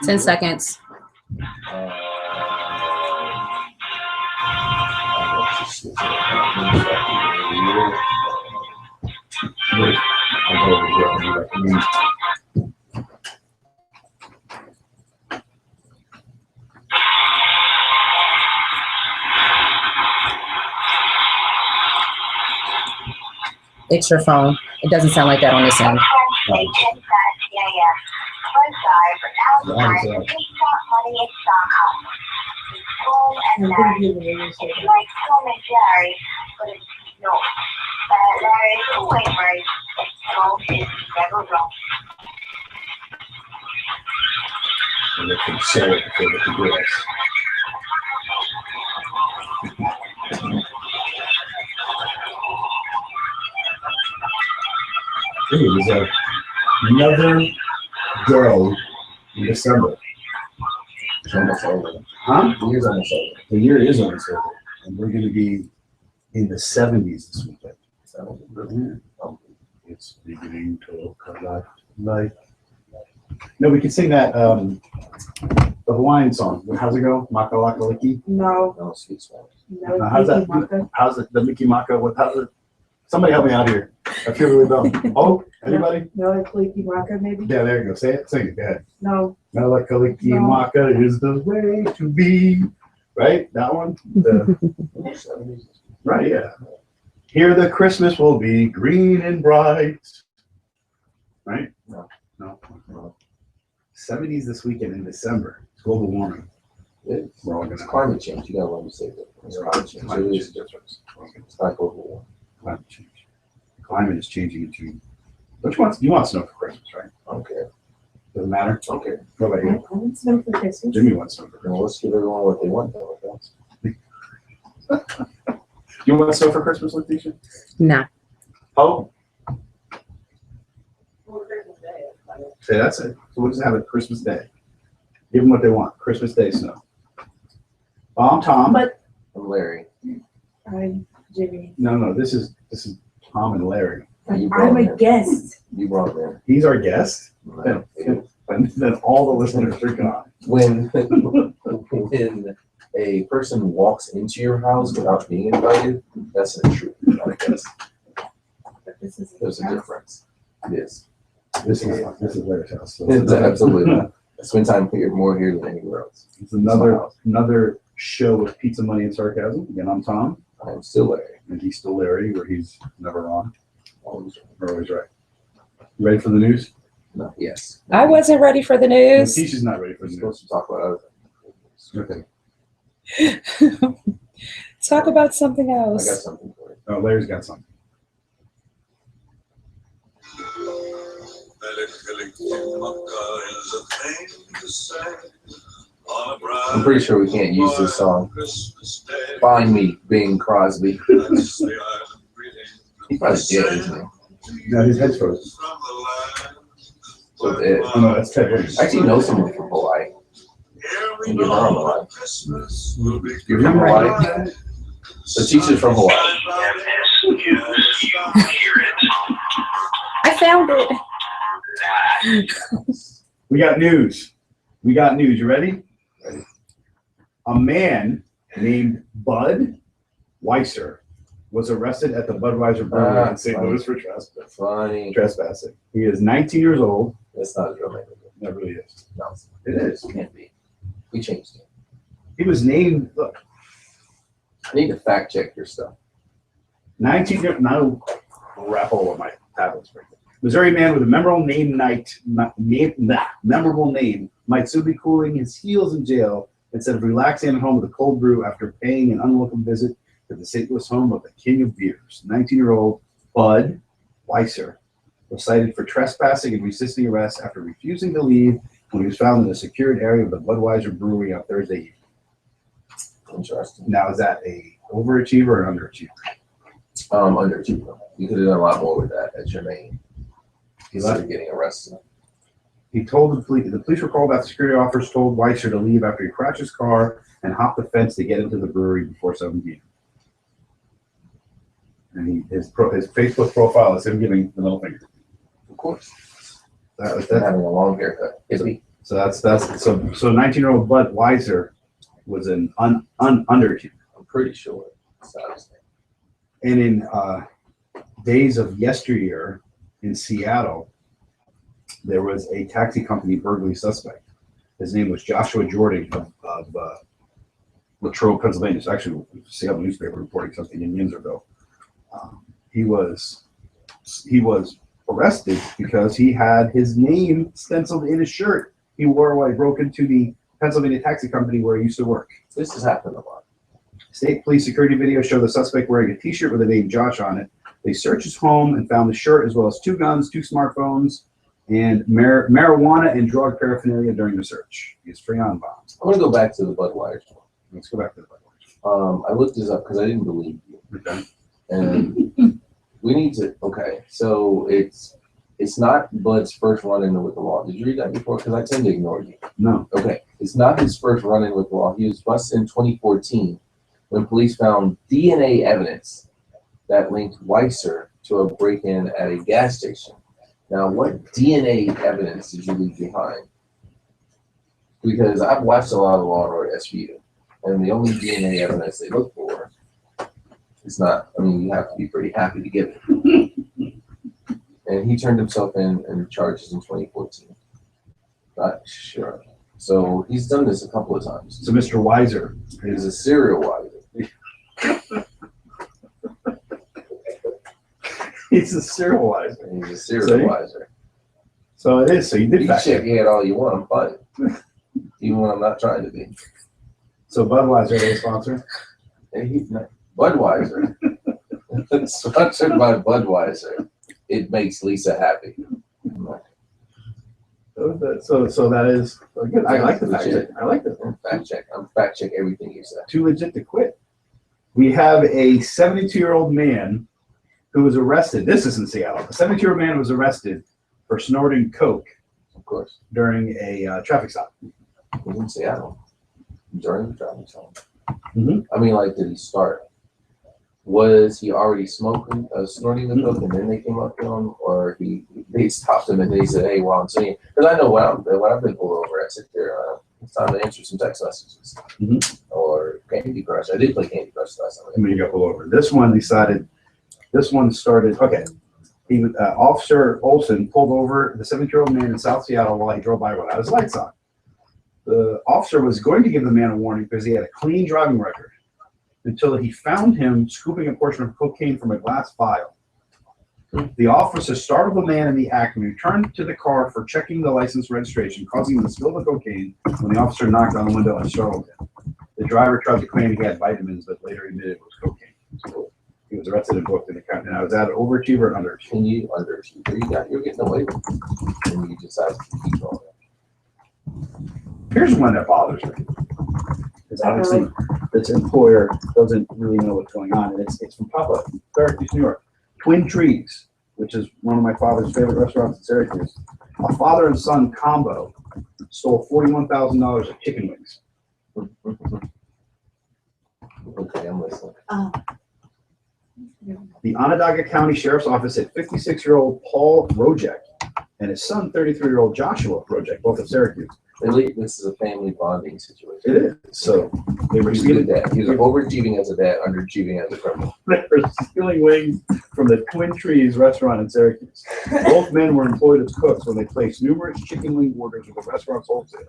10 seconds. It's your phone. It doesn't sound like that on this end. And they can sell it before they can do it. Hey, there's another girl in December. It's almost over. Huh? The year's almost over. The year is almost over. And we're going to be in the 70s this weekend. So, it's beginning to collect light. No, we could sing that, the Hawaiian song. How's it go? Maka Laka Liki? No. No, sweet spot. No, How's that? Maka. How's it? The Mickey Maka? How's it? Somebody help me out here. I feel really dumb. Oh, anybody? No, it's Leaky Maka, maybe? Yeah, there you go. Say it. Sing it. Go ahead. No. Malakaliki No. Maka is the way to be. Right? That one? The, right, yeah. Here the Christmas will be green and bright. Right? No. No. 70s this weekend in December. It's global warming. We're all It's gonna climate change. You gotta let me say that. It's climate change. There is a difference. It's not global warming. climate change. The climate is changing into. Don't you want snow for Christmas, right? Okay. Doesn't matter. Okay. What about I you? want snow for Christmas. Jimmy wants snow for Well, Christmas. let's give everyone what they want, though. Okay? You want snow for Christmas, Letitia? Nah. Oh. Say that's it. So we'll just have it Christmas Day. Give them what they want. Christmas Day snow. I'm Tom. But I'm Larry. I'm Jimmy. No. This is Tom and Larry. You brought I'm him a in. guest. You brought him in. He's our guest. Right. And then all the listeners are freaking out. When a person walks into your house without being invited, that's an intruder, not a guest. But this is There's a difference. It is. This is Larry's house. So It's absolutely not. I spend time here more here than anywhere else. it's another show with pizza, money, and sarcasm. Again, I'm Tom, I'm still Larry. and he's still Larry, where he's never wrong. Always. We're always right. You ready for the news? No, yes. I wasn't ready for the news. Letitia's not ready for We're the supposed news. to talk about other things. Okay. Talk about something I got else. something for you. Oh, Larry's got something. I'm pretty sure we can't use this song. Find Me, Bing Crosby. He probably did, isn't he? No, his head's frozen. So it. Oh, no, that's Ted Williams. I actually know someone from Hawaii. And you're from Hawaii. You're from Hawaii? The teacher's from Hawaii. I found it. We got news. You ready? Ready. A man named Bud Weiser was arrested at the Budweiser Brewery in St. funny. Louis for Funny. trespassing. He is 19 years old. That's not his real name. That really is. No, It is. it can't be. We changed it. He was named, look, I need to fact check your stuff. 19 years, now wrap all of my tablets right there. Missouri man with a memorable name, might soon be cooling his heels in jail instead of relaxing at home with a cold brew after paying an unwelcome visit to the St. Louis home of the king of beers. 19-year-old Bud Weiser was cited for trespassing and resisting arrest after refusing to leave when he was found in a secured area of the Budweiser Brewery on Thursday evening. Interesting. Now, is that a overachiever or an underachiever? Underachiever. You could have done a lot more with that at your name. He Instead left. of getting arrested. He told the police were called after security officers told Weiser to leave after he crashed his car and hopped the fence to get into the brewery before 7 p.m. And his Facebook profile is him giving the middle finger. Of course. That, Having a long haircut. Hippie. so 19-year-old Bud Weiser was an underachievement. I'm pretty sure. And in days of yesteryear in Seattle, there was a taxi company burglary suspect. His name was Joshua Jordan of Latrobe, Pennsylvania. It's actually a Seattle newspaper reporting something in Yinzerville. He was arrested because he had his name stenciled in his shirt he wore while he broke into the Pennsylvania taxi company where he used to work. This has happened a lot. State police security video show the suspect wearing a t-shirt with the name Josh on it. They searched his home and found the shirt as well as 2 guns, 2 smartphones, and marijuana and drug paraphernalia during the search. He's free on bond. I'm going to go back to the Budweiser one. Let's go back to the Budweiser. I looked this up because I didn't believe you. Okay. And we need to, okay, so it's not Bud's first run-in with the law. Did you read that before? Because I tend to ignore you. No. Okay, it's not his first run-in with the law. He was busted in 2014 when police found DNA evidence that linked Weiser to a break-in at a gas station. Now, what DNA evidence did you leave behind? Because I've watched a lot of Law and Order SVU, and the only DNA evidence they look for is not, I mean, you have to be pretty happy to get it. And he turned himself in and charges in 2014. Not sure. So he's done this a couple of times. So Mr. Weiser He's a serial wiser. he's a serial wiser. He's a serial See? wiser. So it is. So you did You can fact shake check. your head all you want, I'm fine. Even when I'm not trying to be. So Budweiser, they sponsor. And he's not. Budweiser. It's sponsored by Budweiser. It makes Lisa happy. So that is good. I like the fact check. I like that. Fact check. I'm fact check everything you said. Too legit to quit. We have a 72-year-old man who was arrested. This is in Seattle. A 72-year-old man was arrested for snorting coke Of course. during a traffic stop. He's in Seattle. During the traffic stop. Mhm. I mean, like, did he start? Was he already smoking, snorting the coke, and then they came up to him, or they stopped him and they said, "Hey, while I'm sitting," because I know when I've been pulled over, I sit there. It's time to answer some text messages or Candy Crush. I did play Candy Crush last I time. mean, you got pulled over. This one started. Okay, Officer Olson pulled over the 70-year-old man in South Seattle while he drove by without his lights on. The officer was going to give the man a warning because he had a clean driving record, until he found him scooping a portion of cocaine from a glass vial. The officer startled the man in the act and returned to the car for checking the license registration, causing him to spill the cocaine when the officer knocked on the window and startled him. The driver tried to claim he had vitamins, but later admitted it was cocaine. So he was arrested and booked in the county. Now, is that an overachiever or underachiever? Can you underachieve? You're getting away with it, and you just have to keep going. Here's one that bothers me. Because obviously, this employer doesn't really know what's going on. And it's from Papa, Syracuse, New York. Twin Trees, which is one of my father's favorite restaurants in Syracuse. A father and son combo stole $41,000 of chicken wings. Okay, I'm listening. The Onondaga County Sheriff's Office hit 56-year-old Paul Rojek and his son, 33-year-old Joshua Rojek, both of Syracuse. Really, this is a family bonding situation. It is. So they were He's a good stealing, dad. He's overachieving as a dad, underachieving as a criminal. they were stealing wings from the Twin Trees restaurant in Syracuse. Both men were employed as cooks when they placed numerous chicken wing orders with the restaurant's wholesaler.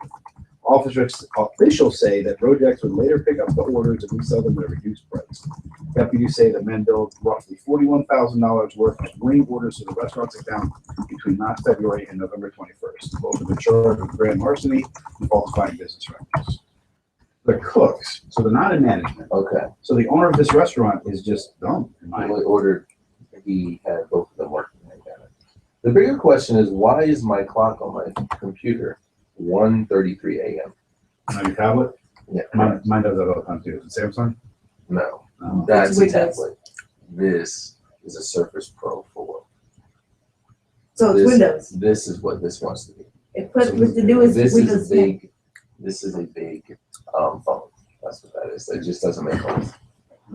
Officials say that Rojects would later pick up the orders and resell them at a reduced price. Deputies say the men billed roughly $41,000 worth of wing orders to the restaurant's account between last February and November 21st. Both have been charged with grand larceny and falsifying business records. They're cooks, so they're not in management. Okay. So the owner of this restaurant is just dumb. In my He had both of them working like that. The bigger question is, why is my clock on my computer 1:33 a.m.? on your tablet? Yeah. Mine does that all the time too. Is it Samsung? No. No. That's It's a Windows. tablet. This is a Surface Pro 4. So it's Windows. This is what this wants to be. It put with the newest This Windows. is big. This is a big phone. That's what that is. It just doesn't make sense.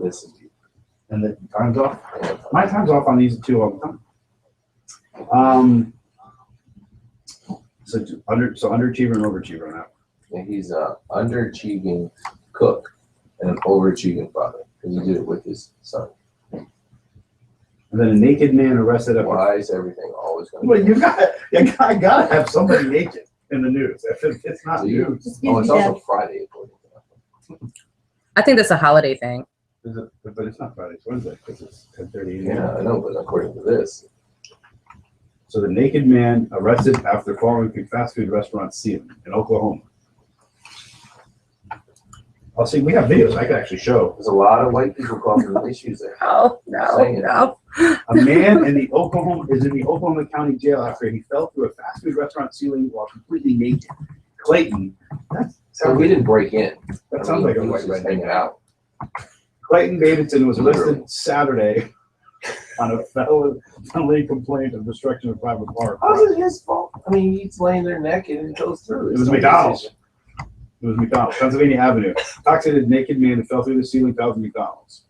This is And the time's off? yeah. My time's off on these two all the time. So underachiever and overachiever now. And he's a underachieving cook and an overachieving father because he did it with his son. And then a naked man arrested after. Why is everything always going Well, you gotta have somebody naked in the news. If it's not news. Oh, it's also Friday, according to that. I think that's a holiday thing. But it's not Friday, it's Wednesday, because it's 10:30. Yeah, I know, but according to this, So the naked man arrested after falling through fast food restaurant ceiling in Oklahoma. I'll see, we have videos I could actually show. there's a lot of white people causing issues there. Oh, no. A man in the Oklahoma County jail after he fell through a fast food restaurant ceiling while completely naked. Clayton, So he didn't break in. that sounds like a he was white just guy. hanging out. Clayton Davidson was arrested Saturday on a felony complaint of destruction of private park. How's it his fault? I mean, he's laying there naked and it goes through. It was McDonald's. It was McDonald's, Pennsylvania Avenue. Intoxicated naked man who fell through the ceiling tiles of McDonald's.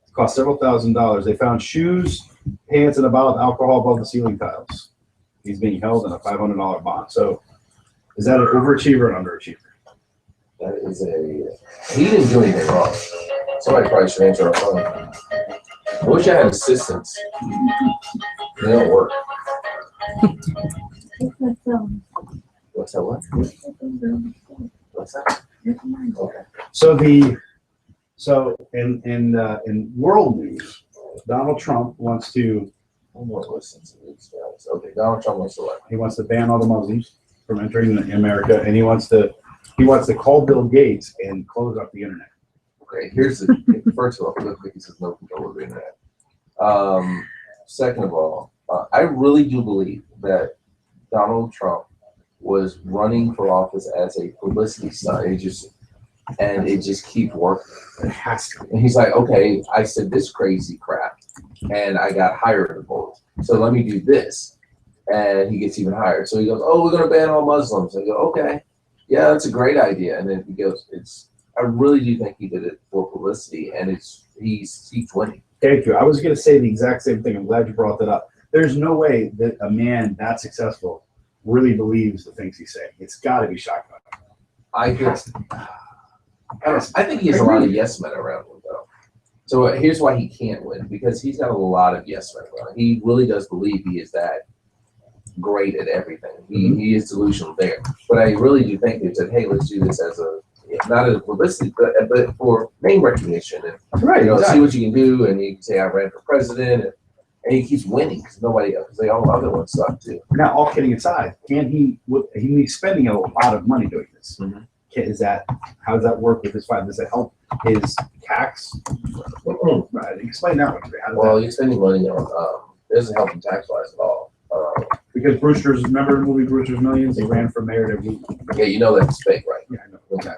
It cost several $1,000s. They found shoes, pants, and a bottle of alcohol above the ceiling tiles. He's being held in a $500 bond. So, is that an overachiever or an underachiever? That is he didn't do anything wrong. Somebody probably should answer our phone. I wish I had assistants. They don't work. What's that? What? What's that? Okay. So in world news, Donald Trump wants to I won't listen to these guys. Okay, Donald Trump wants to what? he wants to ban all the Muslims from entering America, and he wants to call Bill Gates and close up the internet. Okay, here's the first of all, real quick, he says no control over the internet. Second of all, I really do believe that Donald Trump was running for office as a publicity stunt. It just keeps working. It has to. And he's like, okay, I said this crazy crap, and I got higher in the polls. So let me do this, and he gets even higher. So he goes, oh, we're gonna ban all Muslims. And I go, okay, yeah, that's a great idea. And then he goes, I really do think he did it for publicity, and he's winning. Thank you. I was going to say the exact same thing. I'm glad you brought that up. There's no way that a man that successful really believes the things he's saying. It's got to be shotgun. I think he has a lot of yes men around him, though. So here's why he can't win, because he's got a lot of yes men around him. He really does believe he is that great at everything. He is delusional there. But I really do think they said, hey, let's do this as not as a publicity, but for name recognition. And, Right. Exactly. See what you can do, and you can say I ran for president, and he keeps winning because they all other ones suck too. Now, all kidding aside, he's spending a lot of money doing this. Mhm. How does that work with his fight? Does it help his tax? Right. Explain that one to me. Well, you're spending money on it doesn't help him tax wise at all. Because remember the movie Brewster's Millions? He ran for mayor to Yeah, you know that's fake, right? Yeah, I know. Okay.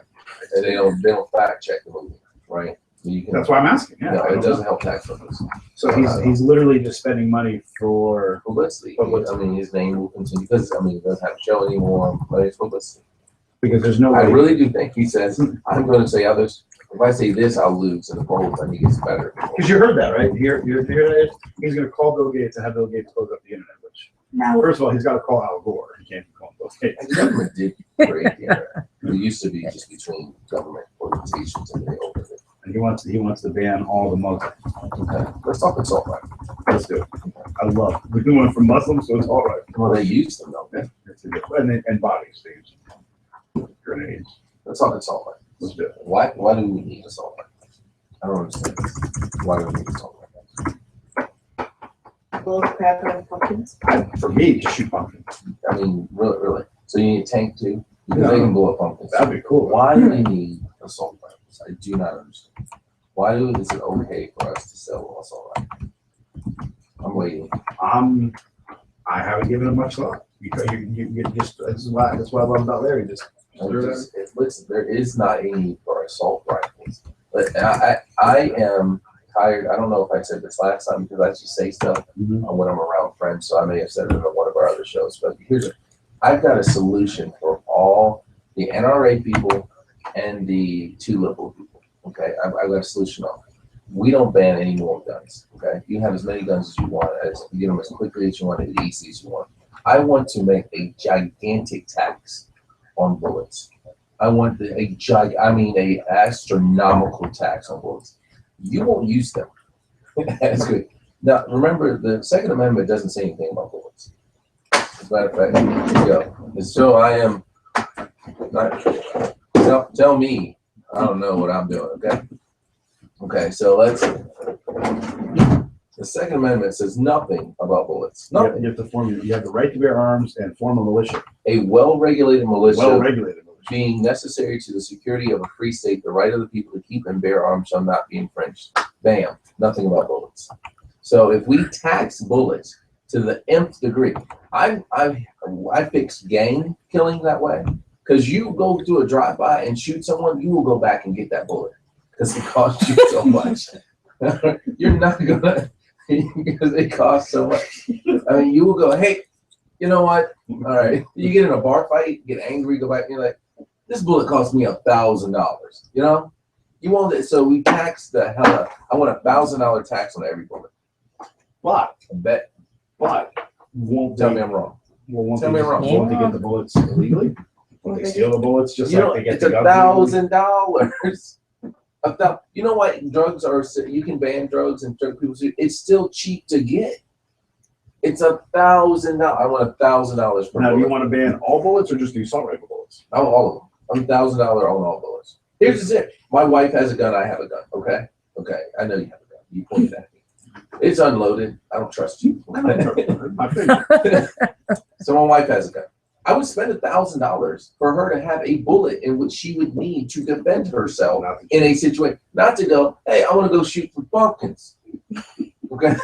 And they don't fact check the movie, right? You can, That's why I'm asking. Yeah, no, I it don't doesn't know. help tax purposes. So he's literally just spending money for Publicity. Publicity. I mean, his name will continue because he doesn't have a show anymore, but it's publicity. because there's no I way. really do think he says, I'm going to say others. If I say this, I'll lose in the polls, and he gets better. Because you heard that, right? You hear that? He's going to call Bill Gates and have Bill Gates close up the internet. Which, Now, first of all, he's got to call Al Gore. He can't call Bill Gates. And the government did create the internet. It used to be just between government organizations, and they opened it. And he wants to ban all the Muslims. Okay, let's talk assault rifles. Let's do it. I love it. We went from Muslims, so it's all right. Well, they use them though. Yeah, it's a good- and bodies, things, grenades. Let's talk assault rifles. Let's do it. Why do we need assault rifles? I don't understand. Why do we need assault rifles? bull crap and pumpkins. For me, to shoot pumpkins. I mean, really. So you need a tank too? Because they can blow up pumpkins. That'd be cool. Why do we need assault rifles? I do not understand. Why is it okay for us to sell assault rifles? I'm waiting. I haven't given it much thought. Because you just that's why I love about Larry. There is not a need for assault rifles. But I am tired. I don't know if I said this last time because I just say stuff when I'm around friends. So I may have said it on one of our other shows. But I've got a solution for all the NRA people and the too liberal people. Okay, I've got a solution on. We don't ban any more guns. Okay, you can have as many guns as you want, you get them as quickly as you want, as easy as you want. I want to make a gigantic tax on bullets. I want a astronomical tax on bullets. You won't use them. That's good. Now, remember, the Second Amendment doesn't say anything about bullets. As a matter of fact, here you go. And so I am not, tell me, I don't know what I'm doing, okay? Okay, so the Second Amendment says nothing about bullets. Nothing. You have the right to bear arms and form a militia. A well-regulated militia. Well-regulated militia. Being necessary to the security of a free state, the right of the people to keep and bear arms shall not be infringed. Bam. Nothing about bullets. So if we tax bullets to the nth degree, I fix gang killing that way. Because you go do a drive-by and shoot someone, you will go back and get that bullet because it costs you so much. You're not gonna, because it costs so much. I mean, you will go, hey, you know what? All right, you get in a bar fight, get angry, go back, and you're like, this bullet cost me $1,000. You know, you want it. So we tax the hell out. I want $1,000 tax on every bullet. But I bet. But won't Tell me I'm wrong. Well, won't Tell they, me I'm wrong. won't they get the bullets illegally? Won't they steal the bullets just You know, like they get it's the guns? $1,000. You know what? Drugs are. You can ban drugs and drug people. It's still cheap to get. It's $1,000. I want $1,000 per Now, do you bullet. want to ban all bullets or just the assault rifle bullets? I want all of them. I'm $1,000 on all bullets. Here's the zip. My wife has a gun. I have a gun. Okay. Okay. I know you have a gun. You pointed at me. It's unloaded. I don't trust you. My favorite. So my wife has a gun. I would spend $1,000 for her to have a bullet in which she would need to defend herself in a situation. Not to go, hey, I want to go shoot some pumpkins. Okay.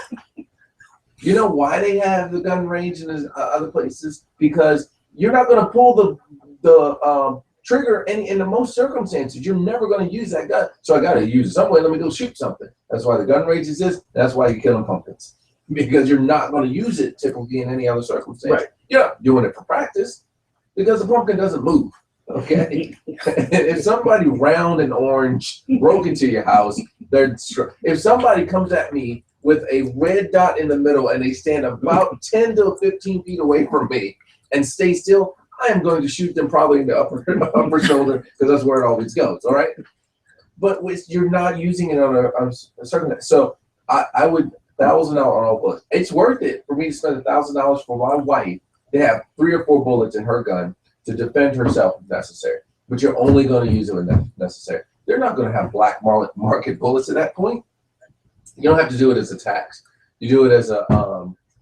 You know why they have the gun range in other places? Because you're not going to pull the trigger in the most circumstances. You're never going to use that gun. So I got to use it somewhere. Let me go shoot something. That's why the gun range exists. That's why you're killing pumpkins. Because you're not going to use it typically in any other circumstance. Right. You're not doing it for practice because the pumpkin doesn't move. Okay. If somebody round and orange broke into your house, if somebody comes at me with a red dot in the middle and they stand about 10 to 15 feet away from me and stay still, I am going to shoot them probably in the upper shoulder because that's where it always goes. All right. But you're not using it on a certain. So I would $1,000 on all bullets. It's worth it for me to spend $1,000 for my wife to have 3 or 4 bullets in her gun to defend herself if necessary. But you're only going to use it when necessary. They're not going to have black market bullets at that point. You don't have to do it as a tax. You do it as a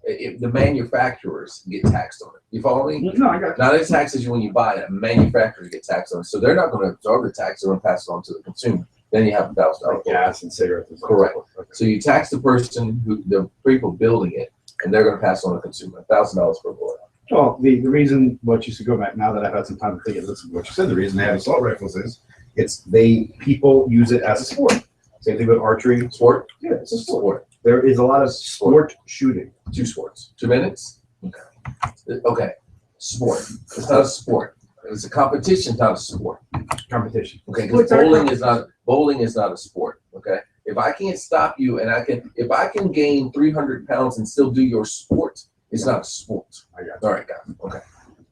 the manufacturers get taxed on it. You follow me? No, I got you. Not as taxes you when you buy it. Manufacturers get taxed on it. So they're not going to absorb the tax. They're going to pass it on to the consumer. Then you have $1,000. Like gas and cigarettes. And Correct. Okay. So you tax the person the people building it, and they're going to pass on to the consumer $1,000 per bullet. Well, the reason, what you should go back now that I've had some time to think and listen to what you said, the reason they have assault rifles is people use it as a sport. Same thing with archery. Sport? Yeah, it's a Sport. There is a lot of sport shooting. 2 sports. 2 minutes? Okay. Okay. Sport. It's not a sport. It's a competition, not a sport. Competition. Okay, because bowling is not a sport. Okay. If I can't stop you and if I can gain 300 pounds and still do your sport, it's not a sport. I got All right, guys. Okay.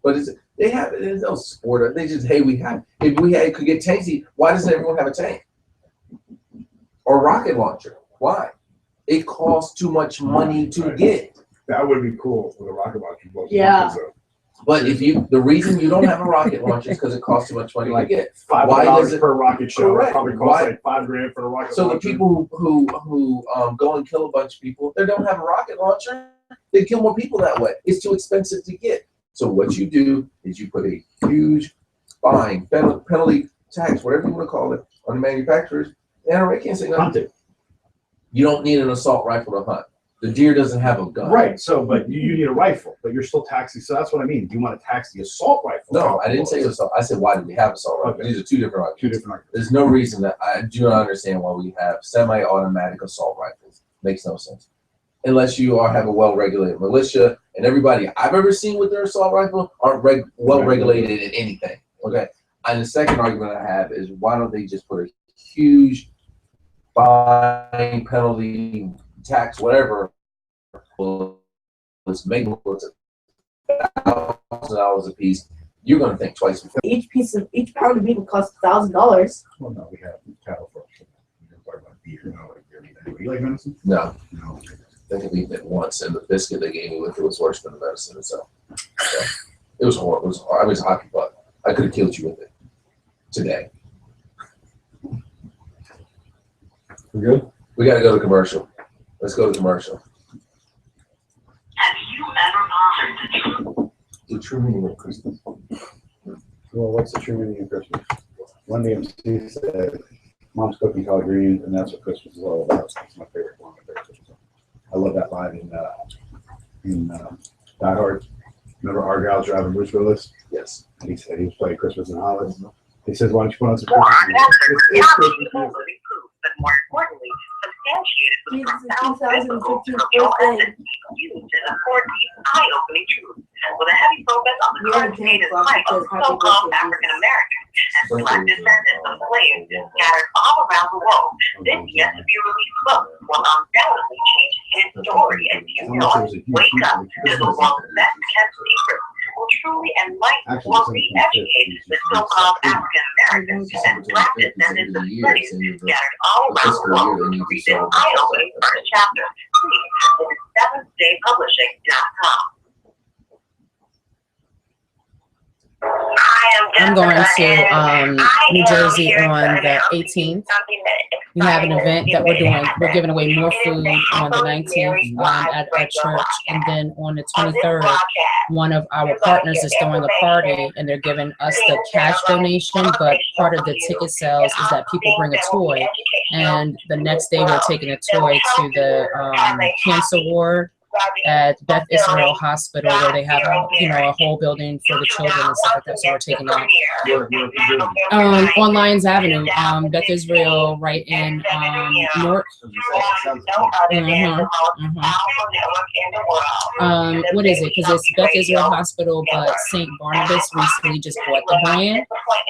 But there's no sport. They just, hey, if we could get tanksy, why doesn't everyone have a tank? Or rocket launcher? Why? It costs too much money to get. That would be cool with a rocket launcher. Yeah. But the reason you don't have a rocket launcher is because it costs too much money to get. Why does $5 per rocket shell? Correct. Probably costs like $5,000 for a rocket So launcher. the people who go and kill a bunch of people, they don't have a rocket launcher. They kill more people that way. It's too expensive to get. So what you do is you put a huge fine, penalty, tax, whatever you want to call it, on the manufacturers. And I can't say nothing. Hunting. You don't need an assault rifle to hunt. The deer doesn't have a gun. Right. So, but you need a rifle, but you're still taxing. So that's what I mean. Do you want to tax the assault rifle? No, I didn't say assault. I said, why do we have assault rifles? Okay. These are 2 different rifles. 2 different rifles. There's no reason that I do not understand why we have semi-automatic assault rifles. Makes no sense. Unless you have a well-regulated militia, and everybody I've ever seen with their assault rifle aren't well-regulated in anything. Okay. And the second argument I have is why don't they just put a huge fine, penalty, tax, whatever, let's make bullets $1,000 a piece, you're going to think twice before. Each pound of beef would cost $1,000. Well, no, we have cattle for. We don't talk about beef. You know, like beer. You like venison? No, No. I could eat it once, and the biscuit they gave me with it was worse than the medicine itself. So, it was horrible. I was a hockey puck. I could have killed you with it today. We good? We got to go to commercial. Let's go to commercial. Have you ever bothered The true meaning of Christmas. Well, what's the true meaning of Christmas? One MC said, "Mom's cooking collard greens, and that's what Christmas is all about." That's my favorite one. My favorite Christmas song. I love that line in Die Hard. Remember Argyle's driving Bruce Willis? Yes. And he said he was playing Christmas in Hollis. He says, "Why don't you put on some More Christmas music?" It's reality Christmas will music. be proved, but more importantly, substantiated with Jesus' profound biblical 2015 scriptural birthday. evidence used to support these eye-opening truths. With a heavy focus on the Yeah, current James state and Bond plight of says happy so-called birthday, African Americans and select descendants of slaves scattered all around the world, this yet-to-be-released book will undoubtedly change his story and you know it. Wake up to the world's best-kept secrets will truly enlighten or re-educate the so-called African Americans and black descendants of slaves scattered all around the world to read this eye-opening first chapter. Please visit seventhDayPublishing.com. I'm going to New Jersey on the 18th. We have an event that we're doing. We're giving away more food on the 19th at a church. And then on the 23rd, one of our partners is throwing a party and they're giving us the cash donation. But part of the ticket sales is that people bring a toy. And the next day, we're taking a toy to the cancer ward at Beth Israel Hospital, where they have a whole building for the children and stuff like that. So we're taking that on Lyons Avenue, Beth Israel, right in Newark. What is it? Because it's Beth Israel Hospital, but St. Barnabas recently just bought the brand,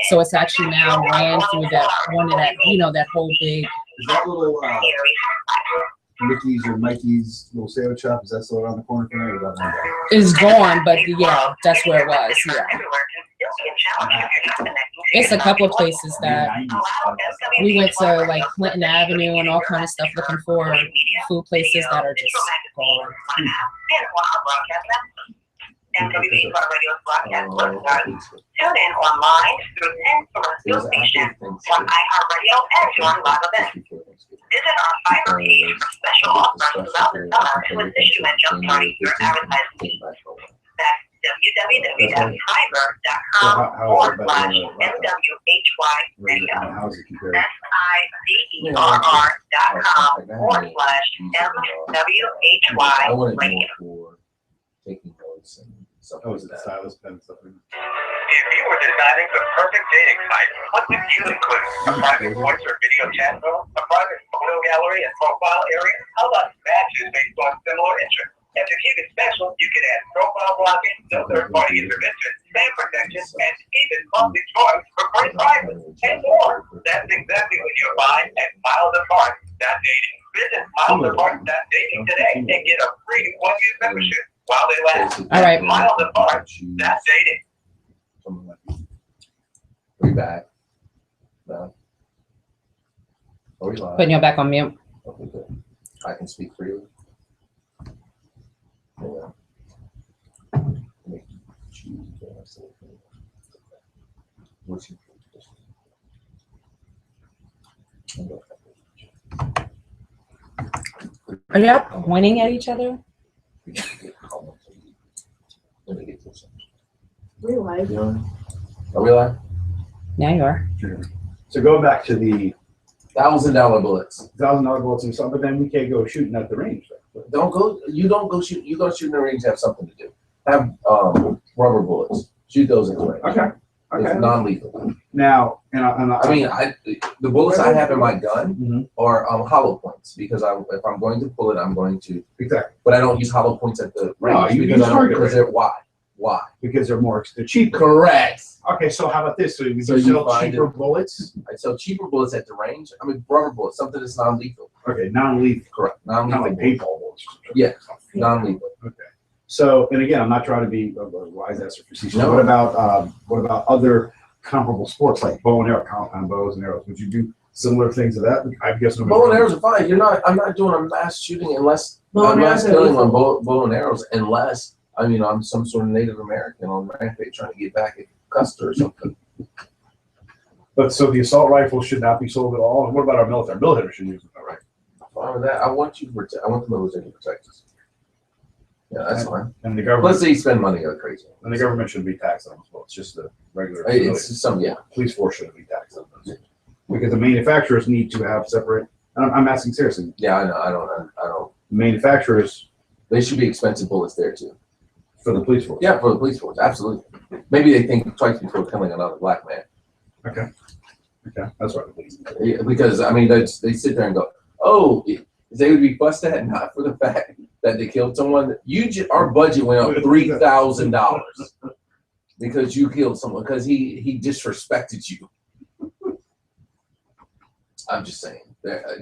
so it's actually now ran through that one of that that whole big. Is that little Mickey's or Mikey's little sandwich shop? Is that still around the corner from there? Or that one down? It's gone, but yeah, that's where it was. Yeah, it's a couple of places that we went to, like Clinton Avenue and all kind of stuff, looking for food places that are just gone. MWH Radio's broadcast website. Tune in online through 10 terrestrial stations on iHeartRadio and join live events. Visit our Fiverr page for special offers throughout the summer to assist you in jumpstarting your advertising needs. That's www.fiverr.com/MWHY radio. How's it compared? SIVERR.com/MWHY I want to radio. for taking notes and stuff. Oh, is it stylus pen stuff? If you were designing the perfect dating site, what would you include? A private voice or video chat room, a private photo gallery and profile area? How about matches based on similar interests? And to keep it special, you can add profile blocking, no third-party intervention, spam protection, and even monthly choice for great prices and more. That's exactly what you'll find at MilesApart.dating. Visit MilesApart.dating today and get a free one-year membership while they last. All right. MilesApart.dating. Are we back? No. Are we live? Putting you back on mute. Okay, good. I can speak freely. Yeah. What's your Are y'all pointing at each other? We're live. Are we live? Now you are. So going back to the $1,000 bullets. $1,000 bullets and stuff, but then we can't go shooting at the range. Don't go. You don't go shoot. You go shoot in the range. Have something to do. Have rubber bullets. Shoot those in the range. Okay. It's Okay. non-lethal. Now, I mean, the bullets I have in my gun Mhm. are hollow points because if I'm going to pull it, I'm going to. Exactly. But I don't use hollow points at the range you because use target because they're why? Why? Because they're cheaper. Correct. Okay, so how about this? So we So you sell find cheaper it- bullets. I sell cheaper bullets at the range. I mean, rubber bullets, something that's non-lethal. Okay, non-lethal. Correct. Not Non-lethal. like paintball bullets. Yeah. Non-lethal. Okay. So, and again, I'm not trying to be a wise ass or facetious. No. What about other comparable sports like bow and arrow, compound bows and arrows? Would you do similar things to that? I guess Bow and arrows are fine. I'm not doing a mass shooting unless Bow and I'm arrows not are killing on lethal. bow and arrows unless I'm some sort of Native American on rampage trying to get back at Custer or something. But so the assault rifle should not be sold at all. And what about our military? Military should use it, all right? Fine with that. I want the military to protect us. Yeah, that's fine. And the Let's government, say you spend money like crazy. and the government shouldn't be taxed on them as well. It's just the regular It's just some, yeah. police force shouldn't be taxed on those. Because the manufacturers need to have separate. I'm asking seriously. Yeah, I know. I don't. Manufacturers They should be expensive bullets there too. for the police force. Yeah, for the police force, absolutely. Maybe they think twice before killing another black man. Okay, that's right. Yeah, because they sit there and go, "Oh, they would be fussed at not for the fact that they killed someone. Our budget went up $3,000 because you killed someone because he disrespected you." I'm just saying.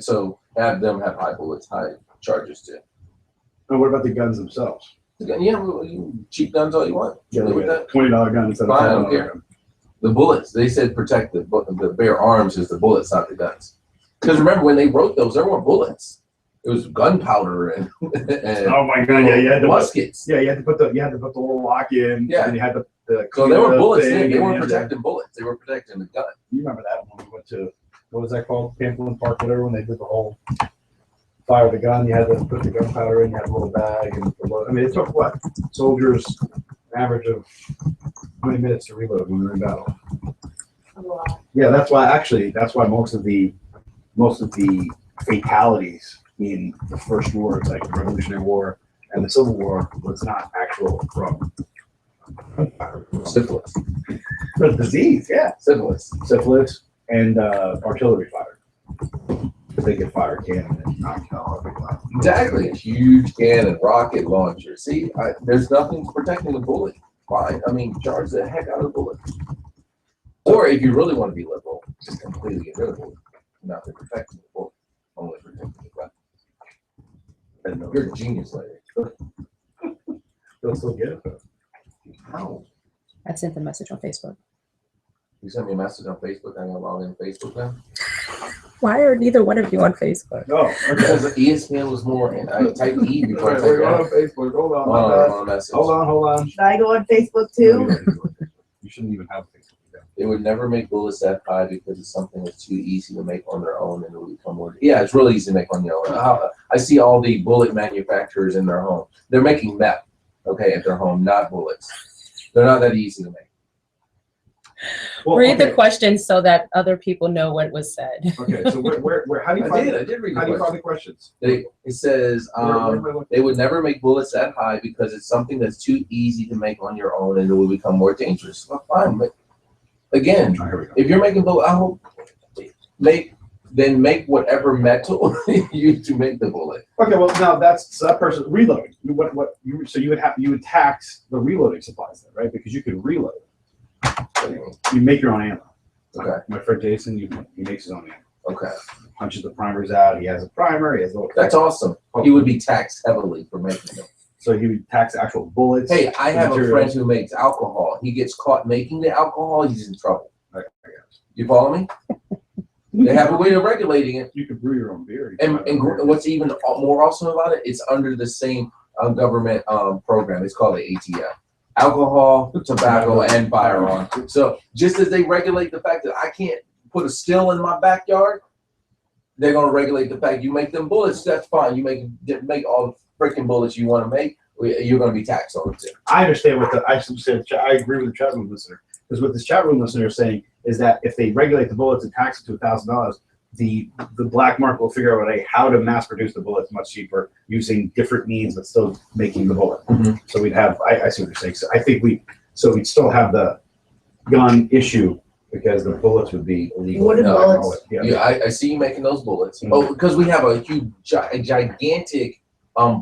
So have them have high bullets, high charges too. And what about the guns themselves? Yeah, well, you cheap guns all you want. Yeah, Live with that. $20 gun instead of Fine, I don't $5 care. gun. The bullets, they said protect the bare arms is the bullets, not the guns. Because remember when they wrote those, there weren't bullets. It was gunpowder and Oh my God! Yeah, you had to muskets. you had to put the little lock in. Yeah. And you had the So they were bullets. thing, They and weren't you had protecting bullets. They were protecting the gun. You remember that when we went to, what was that called? Pamplin Park, whatever, when they did the whole fire the gun, you had to put the gunpowder in, you had a little bag and it took what? Soldiers average of how many minutes to reload when they're in battle? A lot. Yeah, that's why most of the fatalities in the first wars, like the Revolutionary War and the Civil War, was not actual from Syphilis. the disease, yeah. Syphilis and artillery fire. They get fire cannon and knock out people out. Exactly. A huge cannon, rocket launcher. See, there's nothing protecting the bullet. Fine. Charge the heck out of the bullet. Or if you really want to be liberal, just completely get rid of the bullet. Not to protect the bullet, only protecting the weapon. You're a genius, lady. They'll still get it. How? I sent the message on Facebook. You sent me a message on Facebook. I'm gonna log in Facebook now. Why are neither one of you on Facebook? Oh, okay. Because ESPN was more, and I typed E before I We're typed on Facebook. Hold on. on a message. Hold on. Should I go on Facebook too? You shouldn't even have Facebook. They would never make bullets that high because it's something that's too easy to make on their own and it will become more. Yeah, it's really easy to make on your own. I see all the bullet manufacturers in their home. They're making meth, okay, at their home, not bullets. They're not that easy to make. Well, Read the okay. question so that other people know what was said. Okay, so where how do you find I did read how do you the find question. the questions? It says, they would never make bullets that high because it's something that's too easy to make on your own and it will become more dangerous. Well, fine, but again, Oh, here we go. if you're making bullets, I hope make whatever metal you use to make the bullet. Okay, well now so that person reloading. You would tax the reloading supplies then, right? Because you could reload. You make your own ammo. Okay. My friend Jason, he makes his own ammo. Okay. Punches the primers out. He has a primer. He has a little. That's awesome. He would be taxed heavily for making them. So he would tax actual bullets. Hey, I have a materials. friend who makes alcohol. He gets caught making the alcohol, he's in trouble. I guess. You follow me? They have a way of regulating it. You could brew your own beer. And what's even more awesome about it, it's under the same government program. It's called the ATF. Alcohol, tobacco, and firearm. So just as they regulate the fact that I can't put a still in my backyard, they're going to regulate the fact you make them bullets. That's fine. You make all the freaking bullets you want to make. You're going to be taxed on it too. I understand I agree with the chat room listener, because what this chat room listener is saying is that if they regulate the bullets and tax it to $1,000, the black market will figure out a way how to mass produce the bullets much cheaper using different means, but still making the bullet. Mm-hmm. So we'd have, I see what you're saying. So I think we'd still have the gun issue because the bullets would be illegal. Wooden bullets. Yeah, I see you making those bullets. Mhm. Oh, because we have a huge, gigantic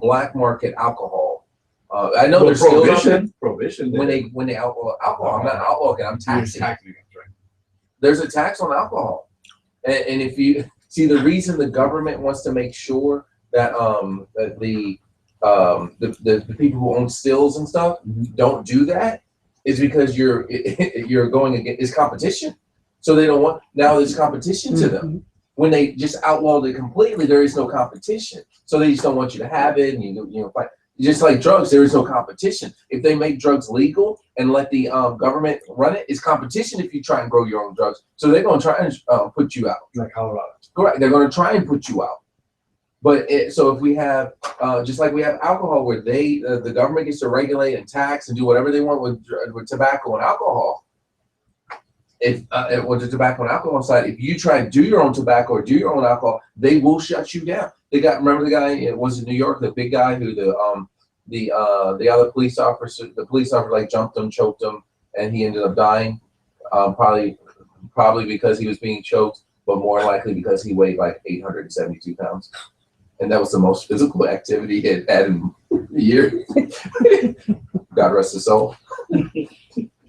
black market alcohol. I know there's still prohibition. when they alcohol, I'm not outlawing, I'm taxing. There's a tax on alcohol. And if you see the reason the government wants to make sure that that the the people who own stills and stuff don't do that is because you're going against it's competition. So they don't want now there's competition to them. When they just outlawed it completely, there is no competition. So they just don't want you to have it, and you know fight. Just like drugs, there is no competition. If they make drugs legal and let the government run it, it's competition if you try and grow your own drugs. So they're going to try and put you out. Like Colorado. Correct. They're going to try and put you out. But so if we have, just like we have alcohol, where the government gets to regulate and tax and do whatever they want with tobacco and alcohol. If with the tobacco and alcohol side, if you try and do your own tobacco or do your own alcohol, they will shut you down. Remember the guy? It was in New York, the big guy who the other police officer, like jumped him, choked him, and he ended up dying. Probably because he was being choked, but more likely because he weighed like 872 pounds. And that was the most physical activity he had in a year. God rest his soul.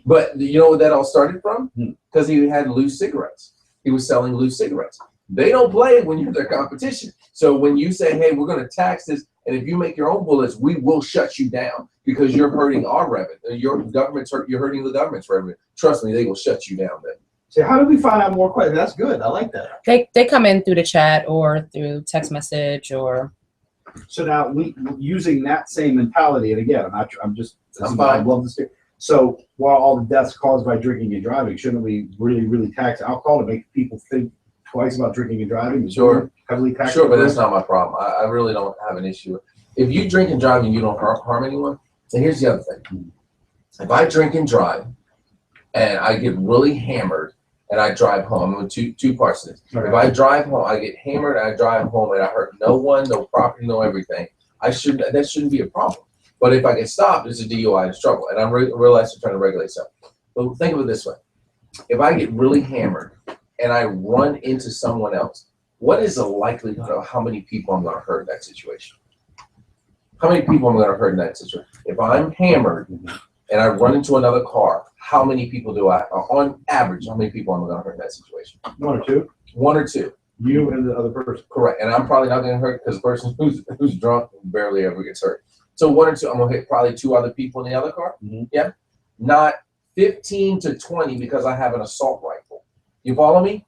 But you know what that all started from? Because he had loose cigarettes. He was selling loose cigarettes. They don't play when you're their competition. So when you say, hey, we're going to tax this, and if you make your own bullets, we will shut you down because you're hurting our revenue. You're hurting the government's revenue. Trust me, they will shut you down then. So how do we find out more questions? That's good. I like that. They come in through the chat or through text message or. So now using that same mentality, and again, I'm fine. I love this. So while all the deaths caused by drinking and driving, shouldn't we really, really tax alcohol to make people think twice about drinking and driving? Sure. Heavily tax. Sure, but that's not my problem. I really don't have an issue. If you drink and drive and you don't harm anyone, and here's the other thing. If I drink and drive and I get really hammered and I drive home, I'm with two parts of this. Okay. If I drive home, I get hammered and I drive home and I hurt no one, no property, no everything, that shouldn't be a problem. But if I get stopped, it's a DUI and it's trouble. And I realize they're trying to regulate stuff. But think of it this way. If I get really hammered and I run into someone else, what is the likelihood of how many people I'm going to hurt in that situation? How many people I'm going to hurt in that situation? If I'm hammered and I run into another car, how many people on average, how many people am I going to hurt in that situation? One or two. One or two. You and the other person. Correct. And I'm probably not going to hurt because the person who's drunk barely ever gets hurt. So one or two, I'm going to hit probably two other people in the other car. Yeah. Not 15 to 20 because I have an assault rifle. You follow me?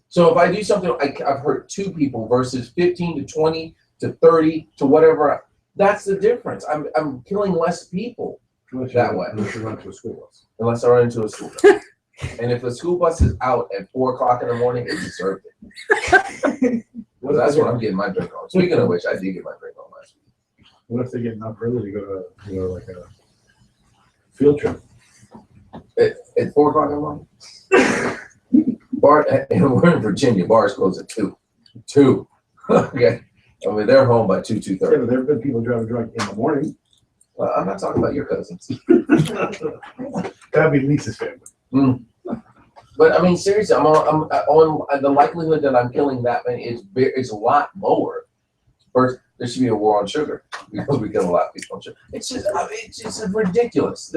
So if I do something, I've hurt two people versus 15 to 20 to 30 to whatever. That's the difference. I'm killing less people that way. Unless you run into a school bus. Unless I run into a school bus. And if the school bus is out at 4 o'clock in the morning, it deserved it. Well, that's when I'm getting my drink on. Speaking of which, I did get my drink on last week. What if they get up early to go to, like a field trip? At 4 o'clock in the morning? And we're in Virginia. Bars close at 2. 2. Okay. I mean, they're home by 2:30. Yeah, but there have been people driving drunk in the morning. Well, I'm not talking about your cousins. That'd be Lisa's family. But I mean, seriously, I'm on the likelihood that I'm killing that many is a lot lower. First, there should be a war on sugar because we kill a lot of people on sugar. It's just ridiculous.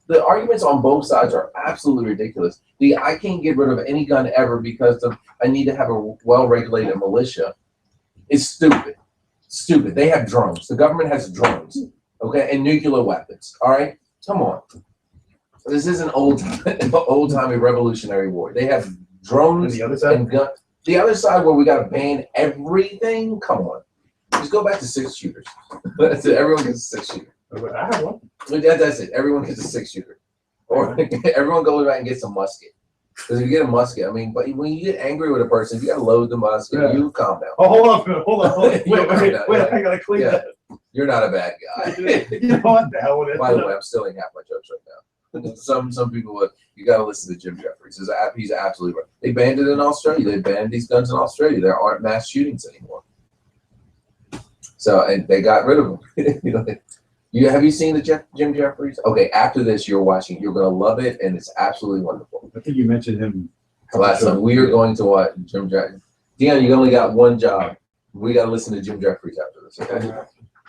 The arguments on both sides are absolutely ridiculous. I can't get rid of any gun ever because I need to have a well-regulated militia. It's stupid. Stupid. They have drones. The government has drones, okay, and nuclear weapons. All right, come on. This isn't old-timey Revolutionary War. They have drones the other side? and guns. The other side where we got to ban everything. Come on, just go back to 6-shooters. That's it. Everyone gets a 6-shooter. I have one. That's it. Everyone gets a 6-shooter, or everyone goes back and gets a musket. Because if you get a musket, I mean, but when you get angry with a person, if you got to load the musket, you calm down. Oh, hold on. Wait, I gotta clean that. You're not a bad guy. You know what the hell with it? By the way, I'm stealing half my jokes right now. Some people, you got to listen to Jim Jeffries. He's absolutely right. They banned it in Australia. They banned these guns in Australia. There aren't mass shootings anymore. So, and they got rid of them. Have you seen the Jim Jeffries? Okay, after this, you're watching. You're going to love it, and it's absolutely wonderful. I think you mentioned him. Last time we are going to watch Jim Jeffries. Dion, you only got one job. We got to listen to Jim Jeffries after this, okay?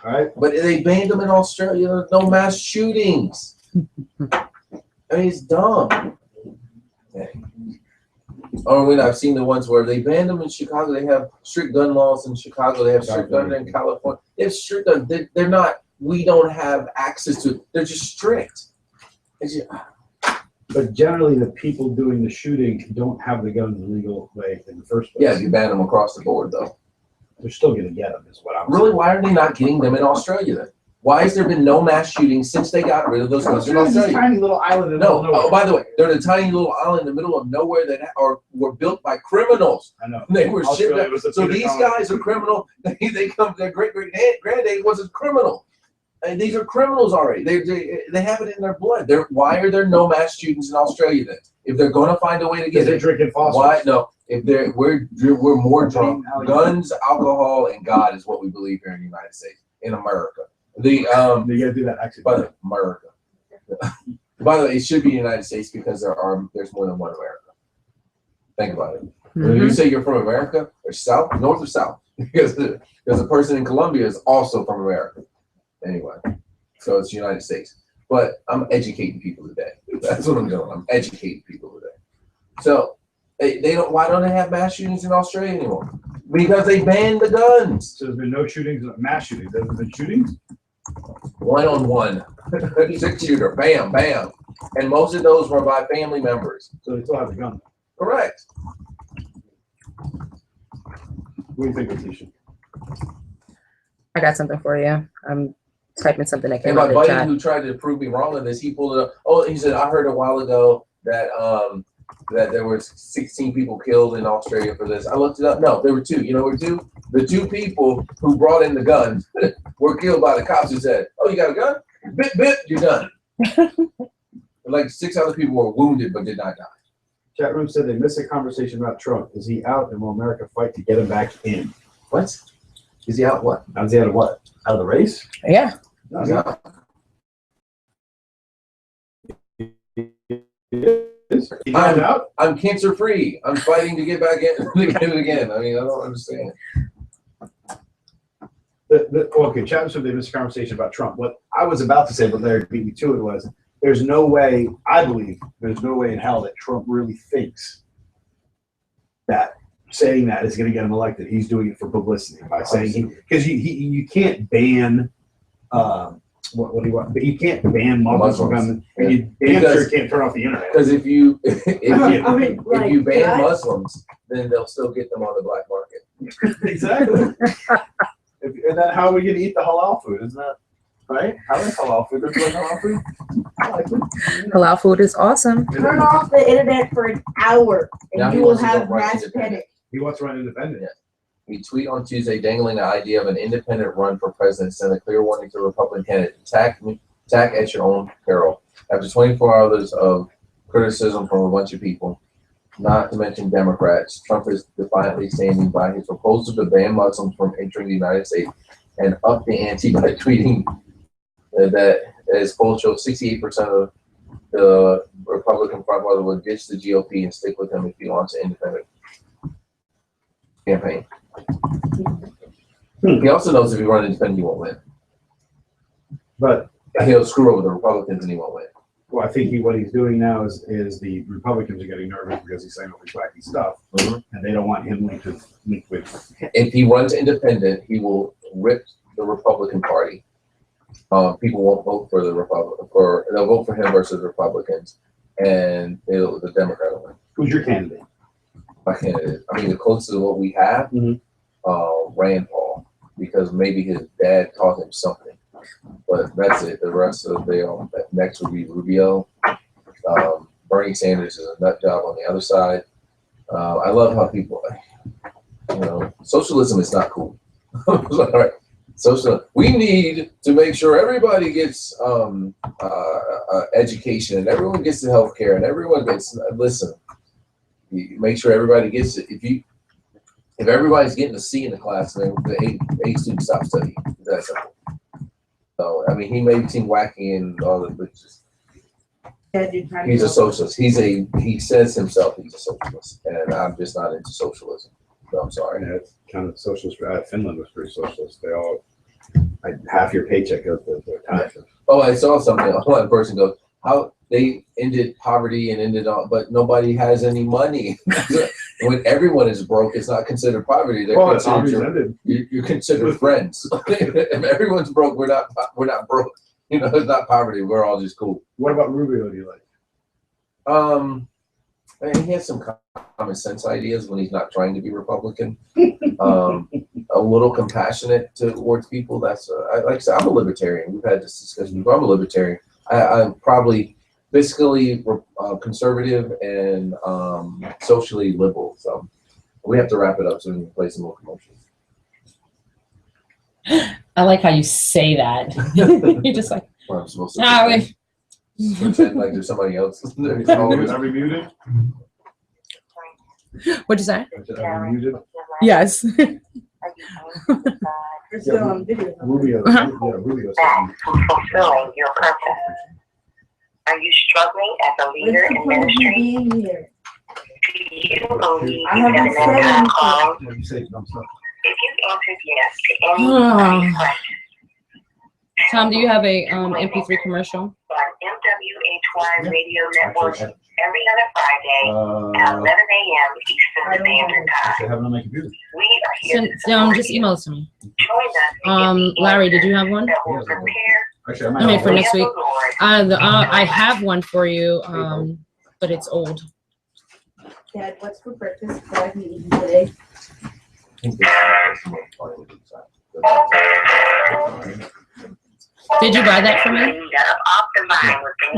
All right. But they banned them in Australia. There's no mass shootings. I mean, it's dumb. Okay. Or I've seen the ones where they banned them in Chicago. They have strict gun laws in Chicago. They have strict gun in California. It's strict. They're not. We don't have access to. They're just strict. It's just, But generally, the people doing the shooting don't have the guns the legal way in the first place. yeah, you ban them across the board, though. They're still gonna get them, is what I'm Really, why are they not getting them in Australia then? Why has there been no mass shootings since they got rid of those guns in Australia's this Australia? tiny little island in the No. middle of Oh, by the way, they're in a tiny little island in the middle of nowhere that were built by criminals. I know. They were shipped. Australia was a So Peter these colony. guys are criminal. They come. Their great granddad was a criminal, and these are criminals already. They have it in their blood. Why are there no mass shootings in Australia then? If they're going to find a way to Because get they're it, drinking phosphorus. why no? If we're more drunk. Guns, alcohol, and God is what we believe here in the United States, in America. You gotta do that accent. By the America. By the way, it should be the United States because there's more than one America. Think about it. When you say you're from America, or South, North or South, because a person in Colombia is also from America. Anyway, so it's the United States. But I'm educating people today. That's what I'm doing. I'm educating people today. So they don't. Why don't they have mass shootings in Australia anymore? Because they banned the guns. So there's been no shootings, mass shootings. There's been shootings. 1-on-1, 6-shooter, bam, bam, and most of those were by family members. So they still have the gun. Correct. What do you think, Letitia? I got something for you. I'm typing something that And came my up in buddy chat. who tried to prove me wrong on this, he pulled it up. Oh, he said, I heard a while ago that that there were 16 people killed in Australia for this. I looked it up. No, there were 2. You know what 2? The 2 people who brought in the guns were killed by the cops who said, "Oh, you got a gun? Bip, bip, you're done." Like 6 other people were wounded but did not die. Chat room said they missed a conversation about Trump. Is he out, and will America fight to get him back in? What? Is he out? What? How's he out of what? Out of the race? Yeah. No, He's out. He's out? I'm cancer free. I'm fighting to get back in to get it again. I mean, I don't understand. Okay, chat room said they missed a conversation about Trump. What I was about to say, but Larry beat me to it, was there's no way, I believe, there's no way in hell that Trump really thinks that saying that is going to get him elected. He's doing it for publicity by saying because you can't ban what do you want? But you can't ban Muslims from guns, and you damn sure can't turn off the internet. Because if you I mean, like, if you ban I- Muslims, then they'll still get them on the black market. Exactly. And then how are we going to eat the halal food? Isn't that right? I like halal food. There's like halal food. I like it. Halal food is awesome. Turn off the internet for an hour, Now and he you will wants to go have run mass independent. panic. He wants to run independent. Yeah. We tweet on Tuesday dangling the idea of an independent run for president, send a clear warning to Republican candidates. Attack at your own peril. After 24 hours of criticism from a bunch of people, not to mention Democrats, Trump is defiantly standing by his proposal to ban Muslims from entering the United States and up the ante by tweeting that, as polls show, 68% of the Republican frontrunner will ditch the GOP and stick with him if he wants an independent campaign. He also knows if he runs independent, he won't win. But He'll screw over the Republicans and he won't win. well, I think what he's doing now is the Republicans are getting nervous because he's saying all this wacky stuff, and they don't want him linked with. If he runs independent, he will rip the Republican Party. People won't vote for the Republican, or they'll vote for him versus the Republicans, and the Democrat will win. Who's your candidate? My candidate. I mean, the closest to what we have, Mhm. Rand Paul, because maybe his dad taught him something. But that's it. The rest of the next would be Rubio. Bernie Sanders is a nut job on the other side. I love how people, socialism is not cool. Right. We need to make sure everybody gets education and everyone gets the health care and everyone gets, listen, you make sure everybody gets it. If everybody's getting a C in the class, then the A students stop studying. That's simple. So, I mean, he may seem wacky and all that, but just, he's a socialist. He says himself he's a socialist, and I'm just not into socialism. So I'm sorry. Yeah, it's kind of socialist. Finland was pretty socialist. They all, half your paycheck goes to their taxes. Oh, I saw something. One person goes, how they ended poverty and ended all, but nobody has any money. When everyone is broke, it's not considered poverty. They're Well, it's considered you're considered friends. If everyone's broke, we're not broke. You know, it's not poverty. We're all just cool. What about Rubio? Do you like? He has some common sense ideas when he's not trying to be Republican. A little compassionate towards people. That's like I said, I'm a libertarian. We've had this discussion before. I'm a libertarian. I'm probably fiscally conservative and socially liberal. So we have to wrap it up so we can play some more commercials. I like how you say that. You're just like, Well, I'm supposed to pretend like there's somebody else. There's always- Are we muted? what'd you say? Are we muted? Yes. We're still on video. Rubio. Uh-huh. Yeah, Rubio. Back to fulfilling your purpose. Are you struggling as a leader What's the in point of you ministry? being here? Do you believe I you haven't have said an anything. call? What do you say? Thumbs up. If you answered yes to any Oh. of these questions, Tom, do you have a MP3 commercial? on MWHY Radio Network every other Friday at 11 a.m. Eastern Standard I Time. have it on my computer. We are here to support Just you. email it to me. Join us and get the Larry, did answers you have one? that will prepare Actually, I might Okay, have for one. next week. the Lord. I have one for you, but it's old. Dad, what's for breakfast that I've been eating today? Did you buy that for me?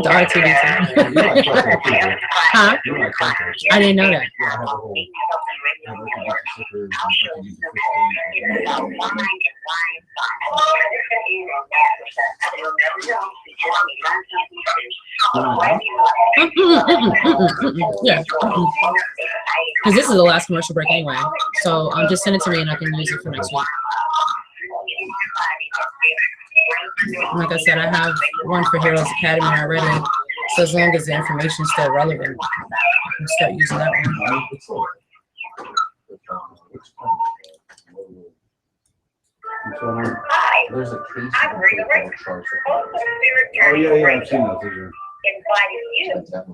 The RTV Huh? I didn't know that. Yeah, I have a whole. I have a bunch of stickers and I can use the Yeah. Because this is the last commercial break anyway. So just send it to me and I can use it for next week. Like I said, I have one for Heroes Academy already. So as long as the information is still relevant, I'll start using that one. There's a case I'm of Rita Rick. charge Oh, yeah, yeah, I've seen those. Those are- Inviting you to our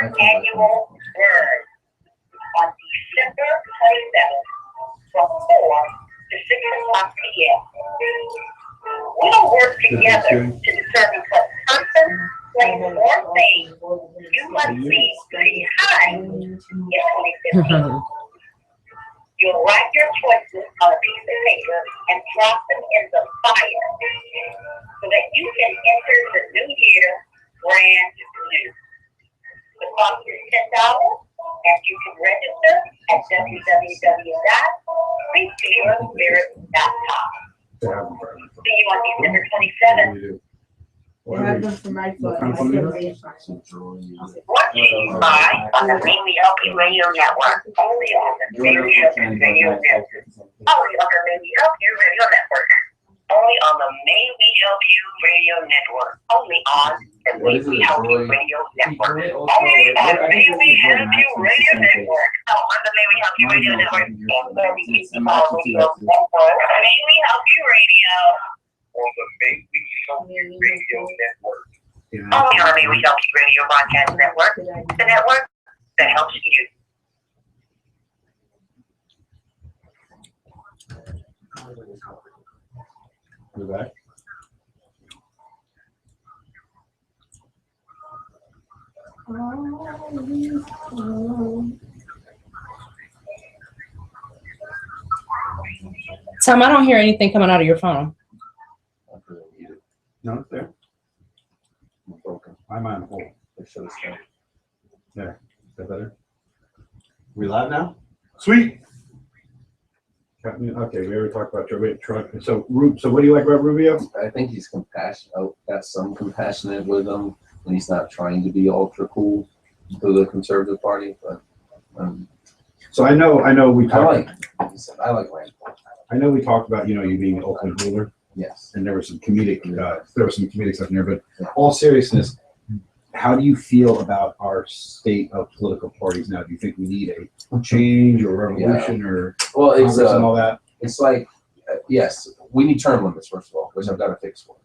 third annual Word on December 27th from 4 to 6 o'clock p.m. We'll work together to determine what person, place, or thing you must leave behind in 2015. You'll write your choices on a piece of paper and drop them in the fire so that you can enter the new year brand new. The cost is $10 and you can register at www.speaktoyourspirit.com. They have them for everything. See you on December 27th. We do. They have them for my foot. What kind of My phone foot is is fine. Brought to you by on the May We Help You Radio Network. Only on the May We Help You Radio Network. Only on the May We Help You Radio Network. Only on the May We Help You Radio Network. Only on the May We Help You Radio Network. Only on May We Help You Radio Network. Oh, on the May We Help You Radio Network. And where we keep the call radio network. May We Help You Radio. On the May We Help You Radio Network. Yeah. Only on the May We Help You Radio Broadcast Network. The network that helps you. We're back. Tom, I don't hear anything coming out of your phone. No, it's there. Broken. I'm on hold. They should have started. There. Is that better? We live now? Sweet. Okay, we already talked about your truck. So what do you like about Rubio? I think he's compassionate. Got some compassionate with him, and he's not trying to be ultra cool to the Conservative Party. But So I know we I talked. like Rand Paul. I know we talked about you being the ultimate ruler, Yes. and there was some comedic stuff in there. But all seriousness, how do you feel about our state of political parties now? Do you think we need a change or revolution or Well, it's Congress and all that? It's like yes, we need term limits first of all, which I've got to fix for.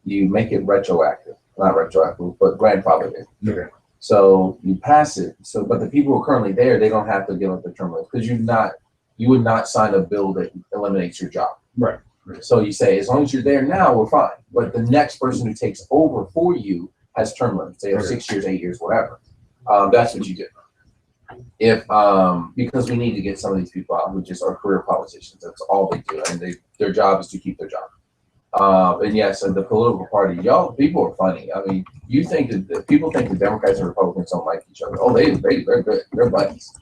You make it retroactive, not retroactive, but grandfathered in. Okay. So you pass it. So, but the people who are currently there, they don't have to give up their term limits because you would not sign a bill that eliminates your job. Right. So you say, as long as you're there now, we're fine. But the next person who takes over for you has term limits. They have 6 years, 8 years, whatever. That's what you do. If because we need to get some of these people out who just are career politicians. That's all they do, and their job is to keep their job. And yes, and the political party, people are funny. I mean, people think the Democrats and Republicans don't like each other. Oh, they're good. They're buddies.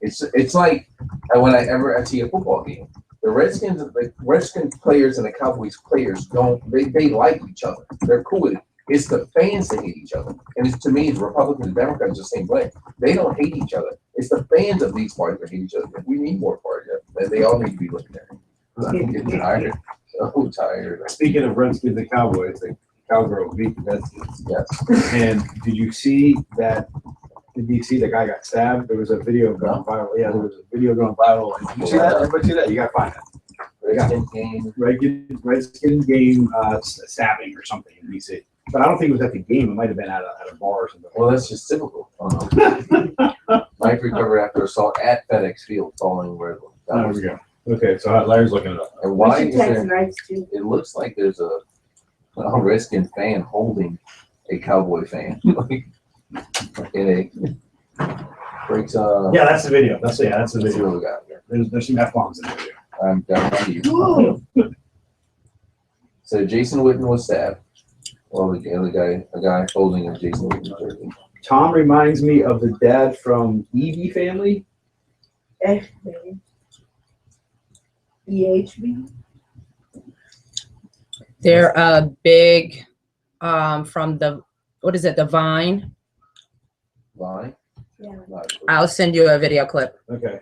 It's like when I see a football game, the Redskins players and the Cowboys players they like each other. They're cool with it. It's the fans that hate each other. And to me, the Republicans and Democrats are the same way. They don't hate each other. It's the fans of these parties that hate each other. We need more parties. And they all need to be looking at it. I'm getting tired. So tired. Speaking of Redskins and Cowboys, the Cowgirl beat the Redskins. Yes. And did you see that? Did you see the guy got stabbed? There was a video going viral. Yeah, there was a video going viral. Did you see that? Everybody see that? You got to find that. Redskin game stabbing or something in DC. But I don't think it was at the game. It might have been at a bar or something. Well, that's just typical. Mike recovered after assault at FedEx Field following where There we go. Okay, so Larry's looking it up. And why We is should text there? rights too. It looks like there's a Redskin fan holding a Cowboy fan. In a breaks. Yeah, that's the video. That's the Let's see video. what we got here. There's some F-bombs in the video. I'm down to you. Whoa. So Jason Witten was stabbed. Well, a guy holding a Jason Witten jersey. Tom reminds me of the dad from Evie Family. EHB. They're big from the, what is it, the Vine? Vine. Yeah. I'll send you a video clip. Okay.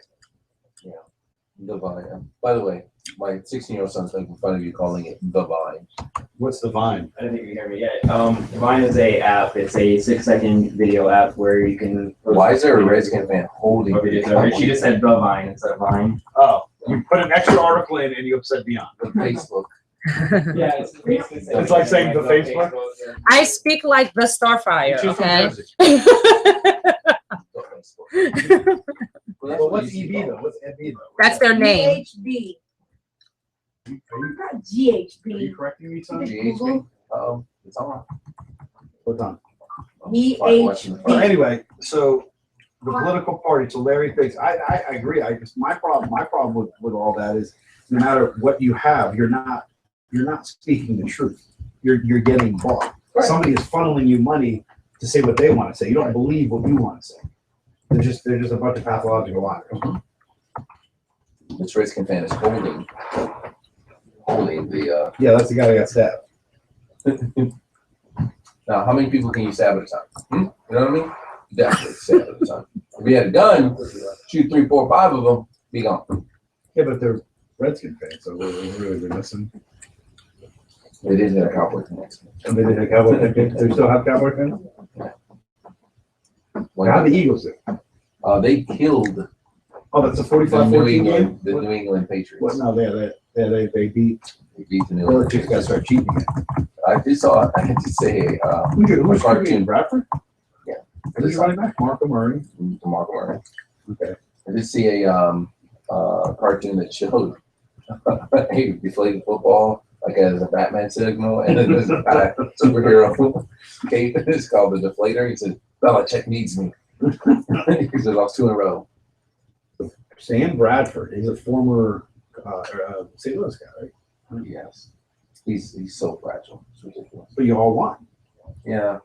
The Vine. By the way, my 16-year-old son's making fun of you calling it the Vine. What's the Vine? I don't think you can hear me yet. Vine is a app. It's a 6-second video app where you can. Why is there a Redskin fan holding? She just said the Vine instead of Vine. Oh, you put an extra article in and you upset Beyond. The Facebook. Yeah, it's basically It's like saying the Facebook? I speak like the Starfire, She's from okay? Jersey. The Facebook. Well, what's EB though? What's EB though? That's their name. GHB. Are you Not GHB. correcting me, son? GHB. It's on. What's on? EHB. Anyway, so the political party. So Larry thinks I agree. My problem with all that is no matter what you have, you're not speaking the truth. You're getting bought. Right. Somebody is funneling you money to say what they want to say. You don't believe what you want to say. They're just a bunch of pathological liars. This Redskin fan is holding the. Yeah, that's the guy that got stabbed. Now, how many people can you stab at a time? You know what I mean? Definitely stab at a time. If you had a gun, shoot 3, 4, 5 of them, be gone. Yeah, but they're Redskin fans, so they're missing. They didn't have a Cowboy fans. And they didn't have Cowboy fans. They still have Cowboy fans. How the Eagles do? They killed Oh, that's a the 45-14 game. The New England Patriots. What? No, they beat. They beat the New England Belichick's got to start cheating. I did say Who's cartoon. Bradford? Yeah. Who's running back? Marco Murray. DeMarco Murray. Okay. I did see a cartoon that showed a deflated football like as a Batman signal, and then there's a superhero cape. It's called the Deflator. He said, "Belichick needs me." He said, "Lost 2 in a row." Sam Bradford. He's a former St. Louis guy, right? Yes, he's so fragile. It's ridiculous. But you all won. Yeah.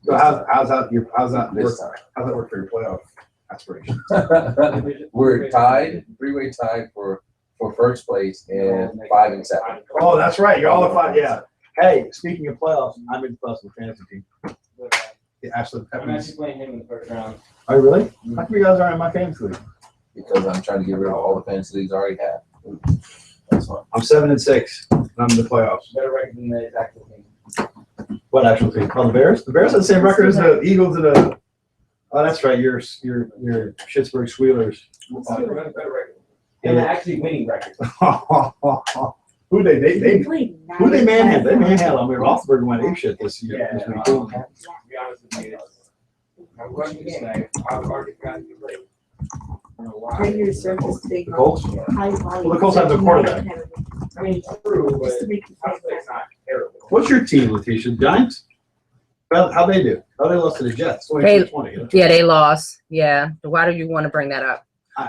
So how's that work? This time. How's that work for your playoff aspirations? We're tied, 3-way tied for first place and 5 and 7. Oh, that's right. You're all the 5. Yeah. Hey, speaking of playoffs, I'm in the playoffs with fantasy team. Yeah, Ashley I'm Pepper's. actually playing him in the first round. Oh, really? How come you guys aren't in my fantasy league? Because I'm trying to get rid of all the fantasy leagues I already have. That's fine. I'm 7-6. And I'm in the playoffs. Better record than the actual team. What actual team? Oh, the Bears? The Bears have the same record as the Eagles and the. Oh, that's right. You're Pittsburgh Squealers. Better record. And the actually winning record. Who they played who they 9-7. manhandled? They manhandled. I mean, Roethlisberger went apeshit this year. Yeah, This week. to be honest with you, Right here, surface big. The Colts? High volume. Well, the Colts have the quarterback. I mean, true, but Just to make you I'll feel say it's not terrible. What's your team, Letitia? Giants? Well, how'd they do? How they lost to the Jets? 22-20. Yeah, they lost. Yeah. Why do you want to bring that up?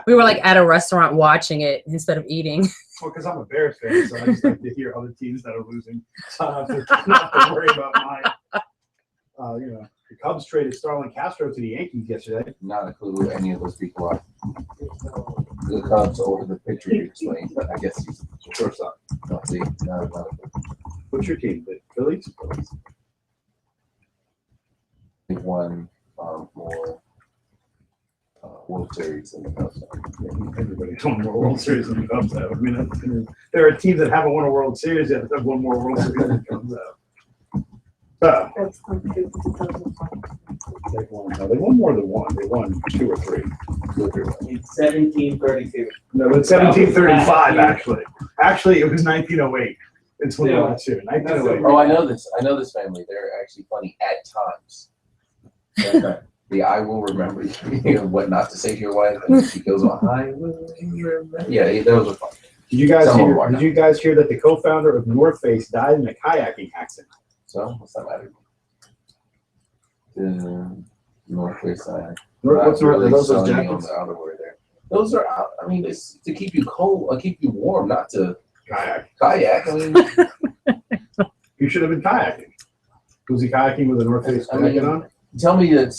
We were like at a restaurant watching it instead of eating. Well, because I'm a Bears fan, so I just like to hear other teams that are losing. So I don't have to worry about mine. You know, the Cubs traded Starlin Castro to the Yankees yesterday. Not a clue who any of those people are. The Cubs over the picture you explained, but I guess he's Shortstop. not the, not a clue. What's your team? The Phillies? They won more World Series than the Cubs. Everybody's won more World Series than the Cubs have. I mean, there are teams that haven't won a World Series that have won more World Series than the Cubs have. That's untrue for 2005. They won more than one. They won 2 or 3. It's 1732. No, it's 1735 actually. Actually, it was 1908. It's when they won 2. 1908. Oh, I know this. I know this family. They're actually funny at times. The I will remember you, what not to say to your wife, and she goes on. I will remember. Yeah, those are fun. Did you guys Some of them hear? are Did you guys hear that the co-founder of North Face died in a kayaking accident? So what's that matter? The Northwest side. What's really those selling me on jackets? the outerwear there. Those are. I mean, it's to keep you cold, keep you warm, not to Kayak. kayak. I mean, You should have been kayaking. Was he kayaking with a North Face I mean, jacket on? tell me that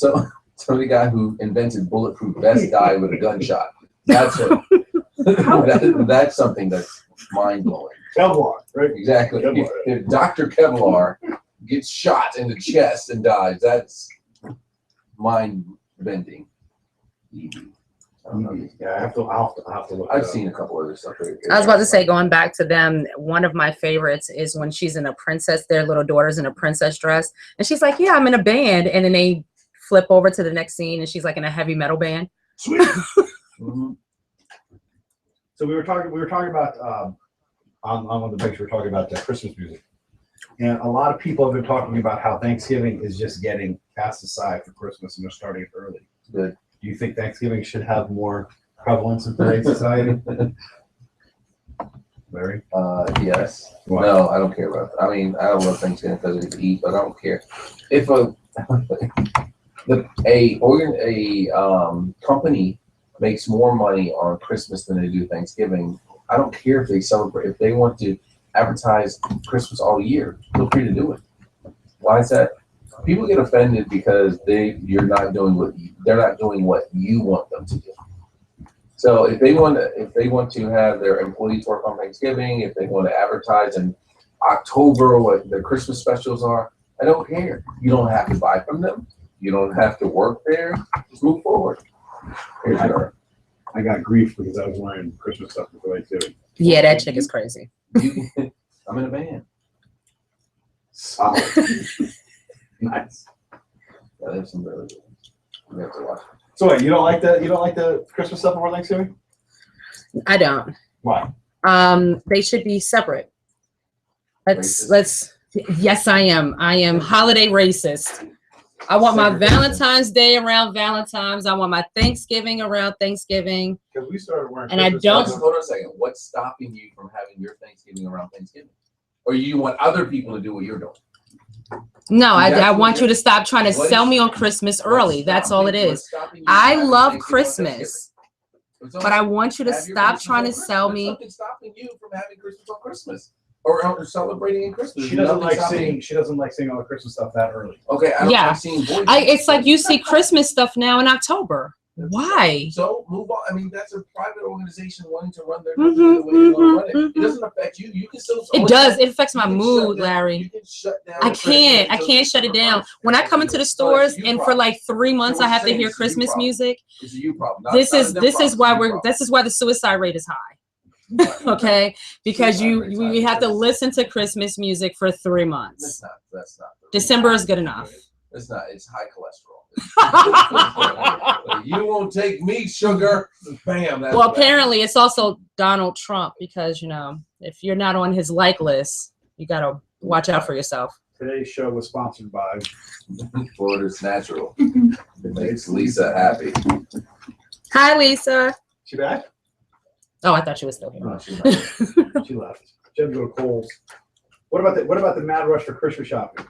the guy who invented bulletproof vest died with a gunshot. That's that's something that's mind blowing. Kevlar, right? Exactly. Kevlar. If Dr. Kevlar gets shot in the chest and dies, that's mind bending. Yeah, I'll have to look. I've seen a couple other stuff. I was about to say, going back to them, one of my favorites is when she's in a princess, their little daughter's in a princess dress. And she's like, yeah, I'm in a band. And then they flip over to the next scene and she's like in a heavy metal band. Sweet. Mm-hmm. So we were talking about on one of the pictures, we were talking about Christmas music. And a lot of people have been talking about how Thanksgiving is just getting cast aside for Christmas and they're starting it early. Good. Do you think Thanksgiving should have more prevalence in today's society? Larry? Yes. Why? No, I don't care about it. I mean, I don't love Thanksgiving because I get to eat, but I don't care. If a company makes more money on Christmas than they do Thanksgiving, I don't care if they celebrate. If they want to advertise Christmas all year, feel free to do it. Why is that? People get offended because they're not doing what you want them to do. So if they want to have their employees work on Thanksgiving, if they want to advertise in October what their Christmas specials are, I don't care. You don't have to buy from them. You don't have to work there. Just move forward. I got grief because I was wearing Christmas stuff for Thanksgiving. Yeah, that chick is crazy. I'm in a band. Solid. Nice. Yeah, there's some really good ones. You have to watch. So wait, you don't like the Christmas stuff before Thanksgiving? I don't. Why? They should be separate. Yes, I am. I am holiday racist. I want my Valentine's Day around Valentine's. I want my Thanksgiving around Thanksgiving. Because we started wearing. And I don't- Hold on a second. What's stopping you from having your Thanksgiving around Thanksgiving? Or you want other people to do what you're doing? No, I That's want what you to stop trying to what sell is- me on Christmas early. What's That's all it stopping- is. what's stopping you I from having love Thanksgiving on Christmas, Thanksgiving? but I want you to Have your stop Christmas trying on to Christmas. sell There's me. something stopping you from having Christmas on Christmas or celebrating in Christmas. She doesn't Nothing like stopping seeing. you. She doesn't like seeing all the Christmas stuff that early. Okay, I don't Yeah. like seeing voices. It's like you see Christmas stuff now in October. Why? So move on. I mean, that's a private organization wanting to run their Mhm, company the way they want to run it. mhm, It doesn't affect you. You can still. It does. It affects my You can mood, shut down- Larry. You can shut down. I the can't president shut it until down. December When I 1st. come into the So stores it's a you and for problem. like 3 months So I what have you're to saying hear is it's a you Christmas problem. music. It's a you problem. Not- This not a is them this problem. is why It's a you this is why the suicide rate is high. problem. Okay? Because Suicide rate's high we have to because- listen to Christmas music for 3 That's months. not. That's not. December is good enough. It's not. It's high cholesterol. You won't take me, sugar. Bam. That's Well, what apparently it's also Donald Trump because, if you're not on his like list, you got to watch out for yourself. Today's show was sponsored by Florida's natural. It makes Lisa happy. Hi, Lisa. She back? Oh, I thought she was still here. No, she left. She left. She had to go to Kohl's. What about the mad rush for Christmas shopping?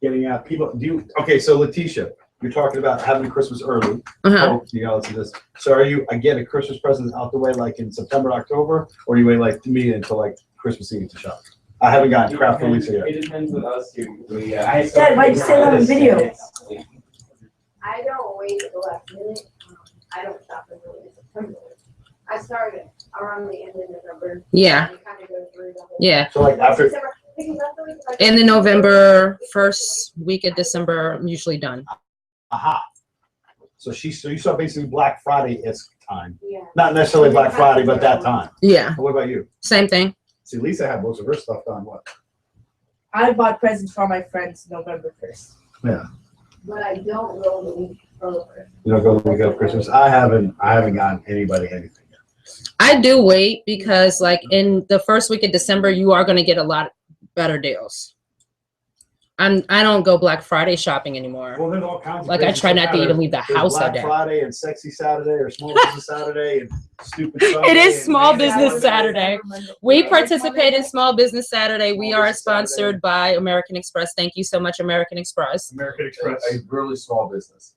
Getting out people. Okay? So Letitia, you're talking about having Christmas early. Uh-huh. Oh, you gotta listen to this. So are you? I get a Christmas present out the way like in September, October, or do you wait like to me until like Christmas Eve to shop? I haven't gotten crap from Lisa yet. It depends with us too. Dad, why'd you say that on video? I don't wait at the last minute. I don't shop until September. I started around the end of November. Yeah. And kind of go through the whole. Yeah. So like after. December, because that's the week I- In the November, first week of December, I'm usually done. Aha. So you saw basically Black Friday-esque time. Yeah. Not necessarily Black Friday, but that time. Yeah. What about you? Same thing. See, Lisa had most of her stuff done. What? I bought presents for my friends November 1st. Yeah. But I don't go the week over. You don't go the week of Christmas. I haven't gotten anybody anything yet. I do wait because like in the first week of December, you are going to get a lot better deals. I don't go Black Friday shopping anymore. Well, there's all kinds of Like I try not to even leave the There's house that Black day. Friday and Sexy Saturday or Small Business Saturday and Stupid Sunday. It is and Small Monday Business Monday. Saturday. We participate in Small Business Saturday. We are sponsored by American Express. Thank you so much, American Express. American Express. A really small business.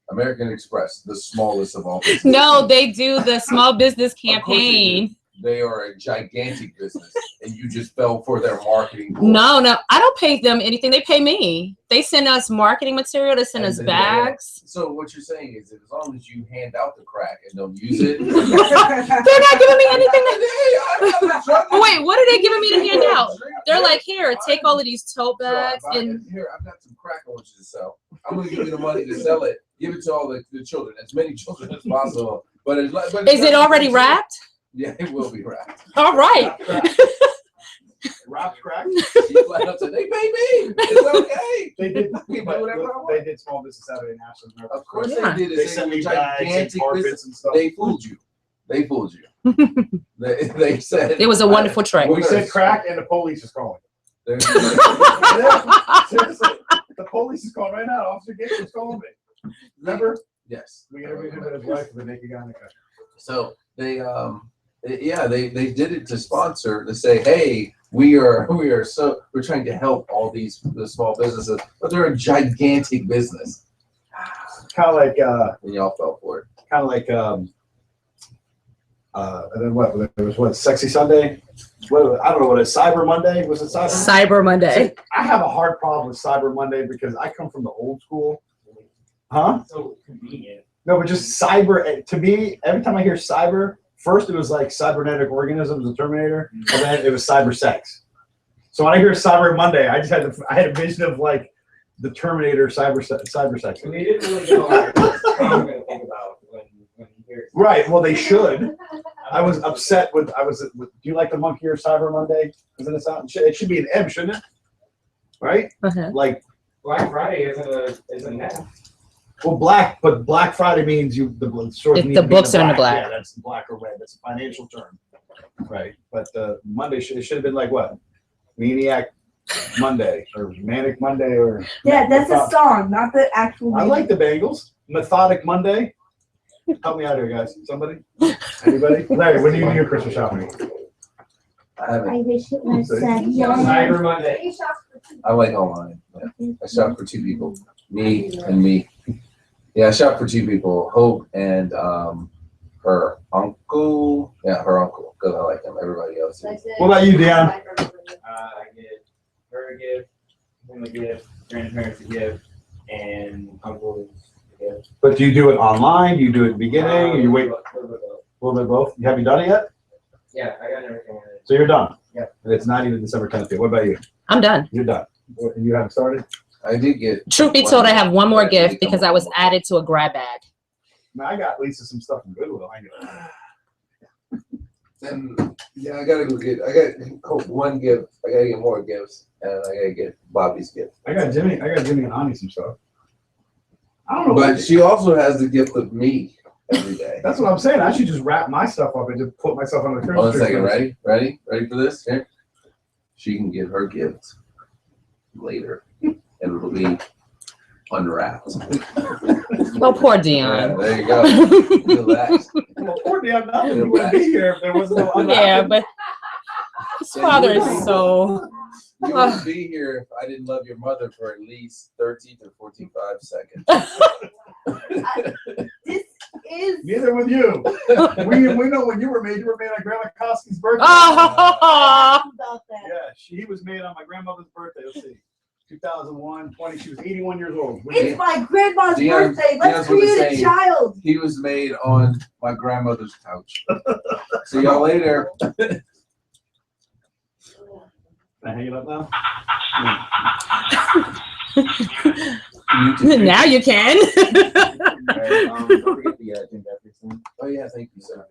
American Express, the smallest of all businesses. No, they do the small business Of course they do. campaign. They are a gigantic business, and you just fell for their marketing. bull. No, I don't pay them anything. They pay me. They send us marketing material. They send And us then bags. So what you're saying is that as long as you hand out the crack and don't use it. They're not giving me anything. Oh, wait, what are they giving me to hand out? They're like, here, take all of these tote bags and Here, I've got some crack I want you to sell. I'm going to give you the money to sell it. Give it to all the children, as many children as possible. But is it already wrapped? Yeah, it will be wrapped. All right. Rob Crack. She flat out said, they pay me. It's okay. They did. We can do whatever I want. They did Small Business Saturday National. American Of course Yeah. they did. They sent me bags and gigantic carpets business. and stuff. They fooled you. They fooled you. they said It was a wonderful trick. We said crack and the police is calling. They're- Seriously, the police is calling right now. Officer Gates is calling me. Remember? Yes. We interviewed him with his wife and the naked guy in the car. So they did it to sponsor to say, hey, we're trying to help all the small businesses, but they're a gigantic business. Kind of like And y'all fell for it. and then what? There was what? Sexy Sunday. What? I don't know what it is. Cyber Monday. Was it Cyber? Cyber Monday. See, I have a hard problem with Cyber Monday because I come from the old school. Huh? So convenient. No, but just cyber. To me, every time I hear cyber, first it was like cybernetic organisms, the Terminator, and then it was cyber sex. So when I hear Cyber Monday, I had a vision of like the Terminator cyber sex. I mean, it didn't really go like what I'm going to think about when you hear it. Right. Well, they should. I was upset with. Do you like the monkey or Cyber Monday? Isn't it sound? It should be an M, shouldn't it? Right. Uh-huh. Like, Black Friday isn't that. well, but Black Friday means the stores If need the to be books are in the black. Yeah, that's black or red. That's a financial term. Right. But Monday it should have been like what? Maniac Monday or Manic Monday or. Yeah, that's a song, not the actual I name. like the Bengals. Methodic Monday. Help me out here, guys. Somebody? Anybody? Larry, when do you do your Christmas shopping? I haven't. I wish it was said Cyber Monday. He shops for two. I like online. Yeah. I shop for two people, me and me. Yeah, I shop for two people, Hope and her uncle. Yeah, her uncle, because I like him. Everybody else. That's it. What about you, Dan? I get her a gift, him a gift, grandparents a gift, and uncles a gift. But do you do it online? Do you do it at the beginning? Or you wait a little bit of both? Have you done it yet? Yeah, I got everything in it. So you're done? Yeah. And it's not even December 10th yet. What about you? I'm done. You're done. You haven't started? I did get. Truth be told, I have one more gift because I was added to a grab bag. Man, I got Lisa some stuff from Goodwill. I know. And yeah, I got Hope one gift. I gotta get more gifts, and I gotta get Bobby's gift. I got Jimmy and Ani some stuff. I don't know. But she also has the gift of me every day. That's what I'm saying. I should just wrap my stuff up and just put myself on the Christmas Hold on a tree. second. Ready for this? Here. She can get her gift later, and it'll be unwrapped. Well, poor Yeah, Dion. there you go. Relax. Well, poor Dion, not that he wouldn't be here if there was no. Yeah, but his father is so. You wouldn't be here if I didn't love your mother for at least 13 to 45 seconds. This is. Neither with you. We know when you were made on Grandma Koski's birthday. Oh. About that. Yeah, she was made on my grandmother's birthday. Let's see. 2001, 20. She was 81 years old. It's my grandma's Dion's- birthday. Let's Dion's what they create a say. child. He was made on my grandmother's couch. See y'all later. Can I hang it up now? Now you can. Don't forget the Jim Jefferson. Oh yeah, thank you, sir.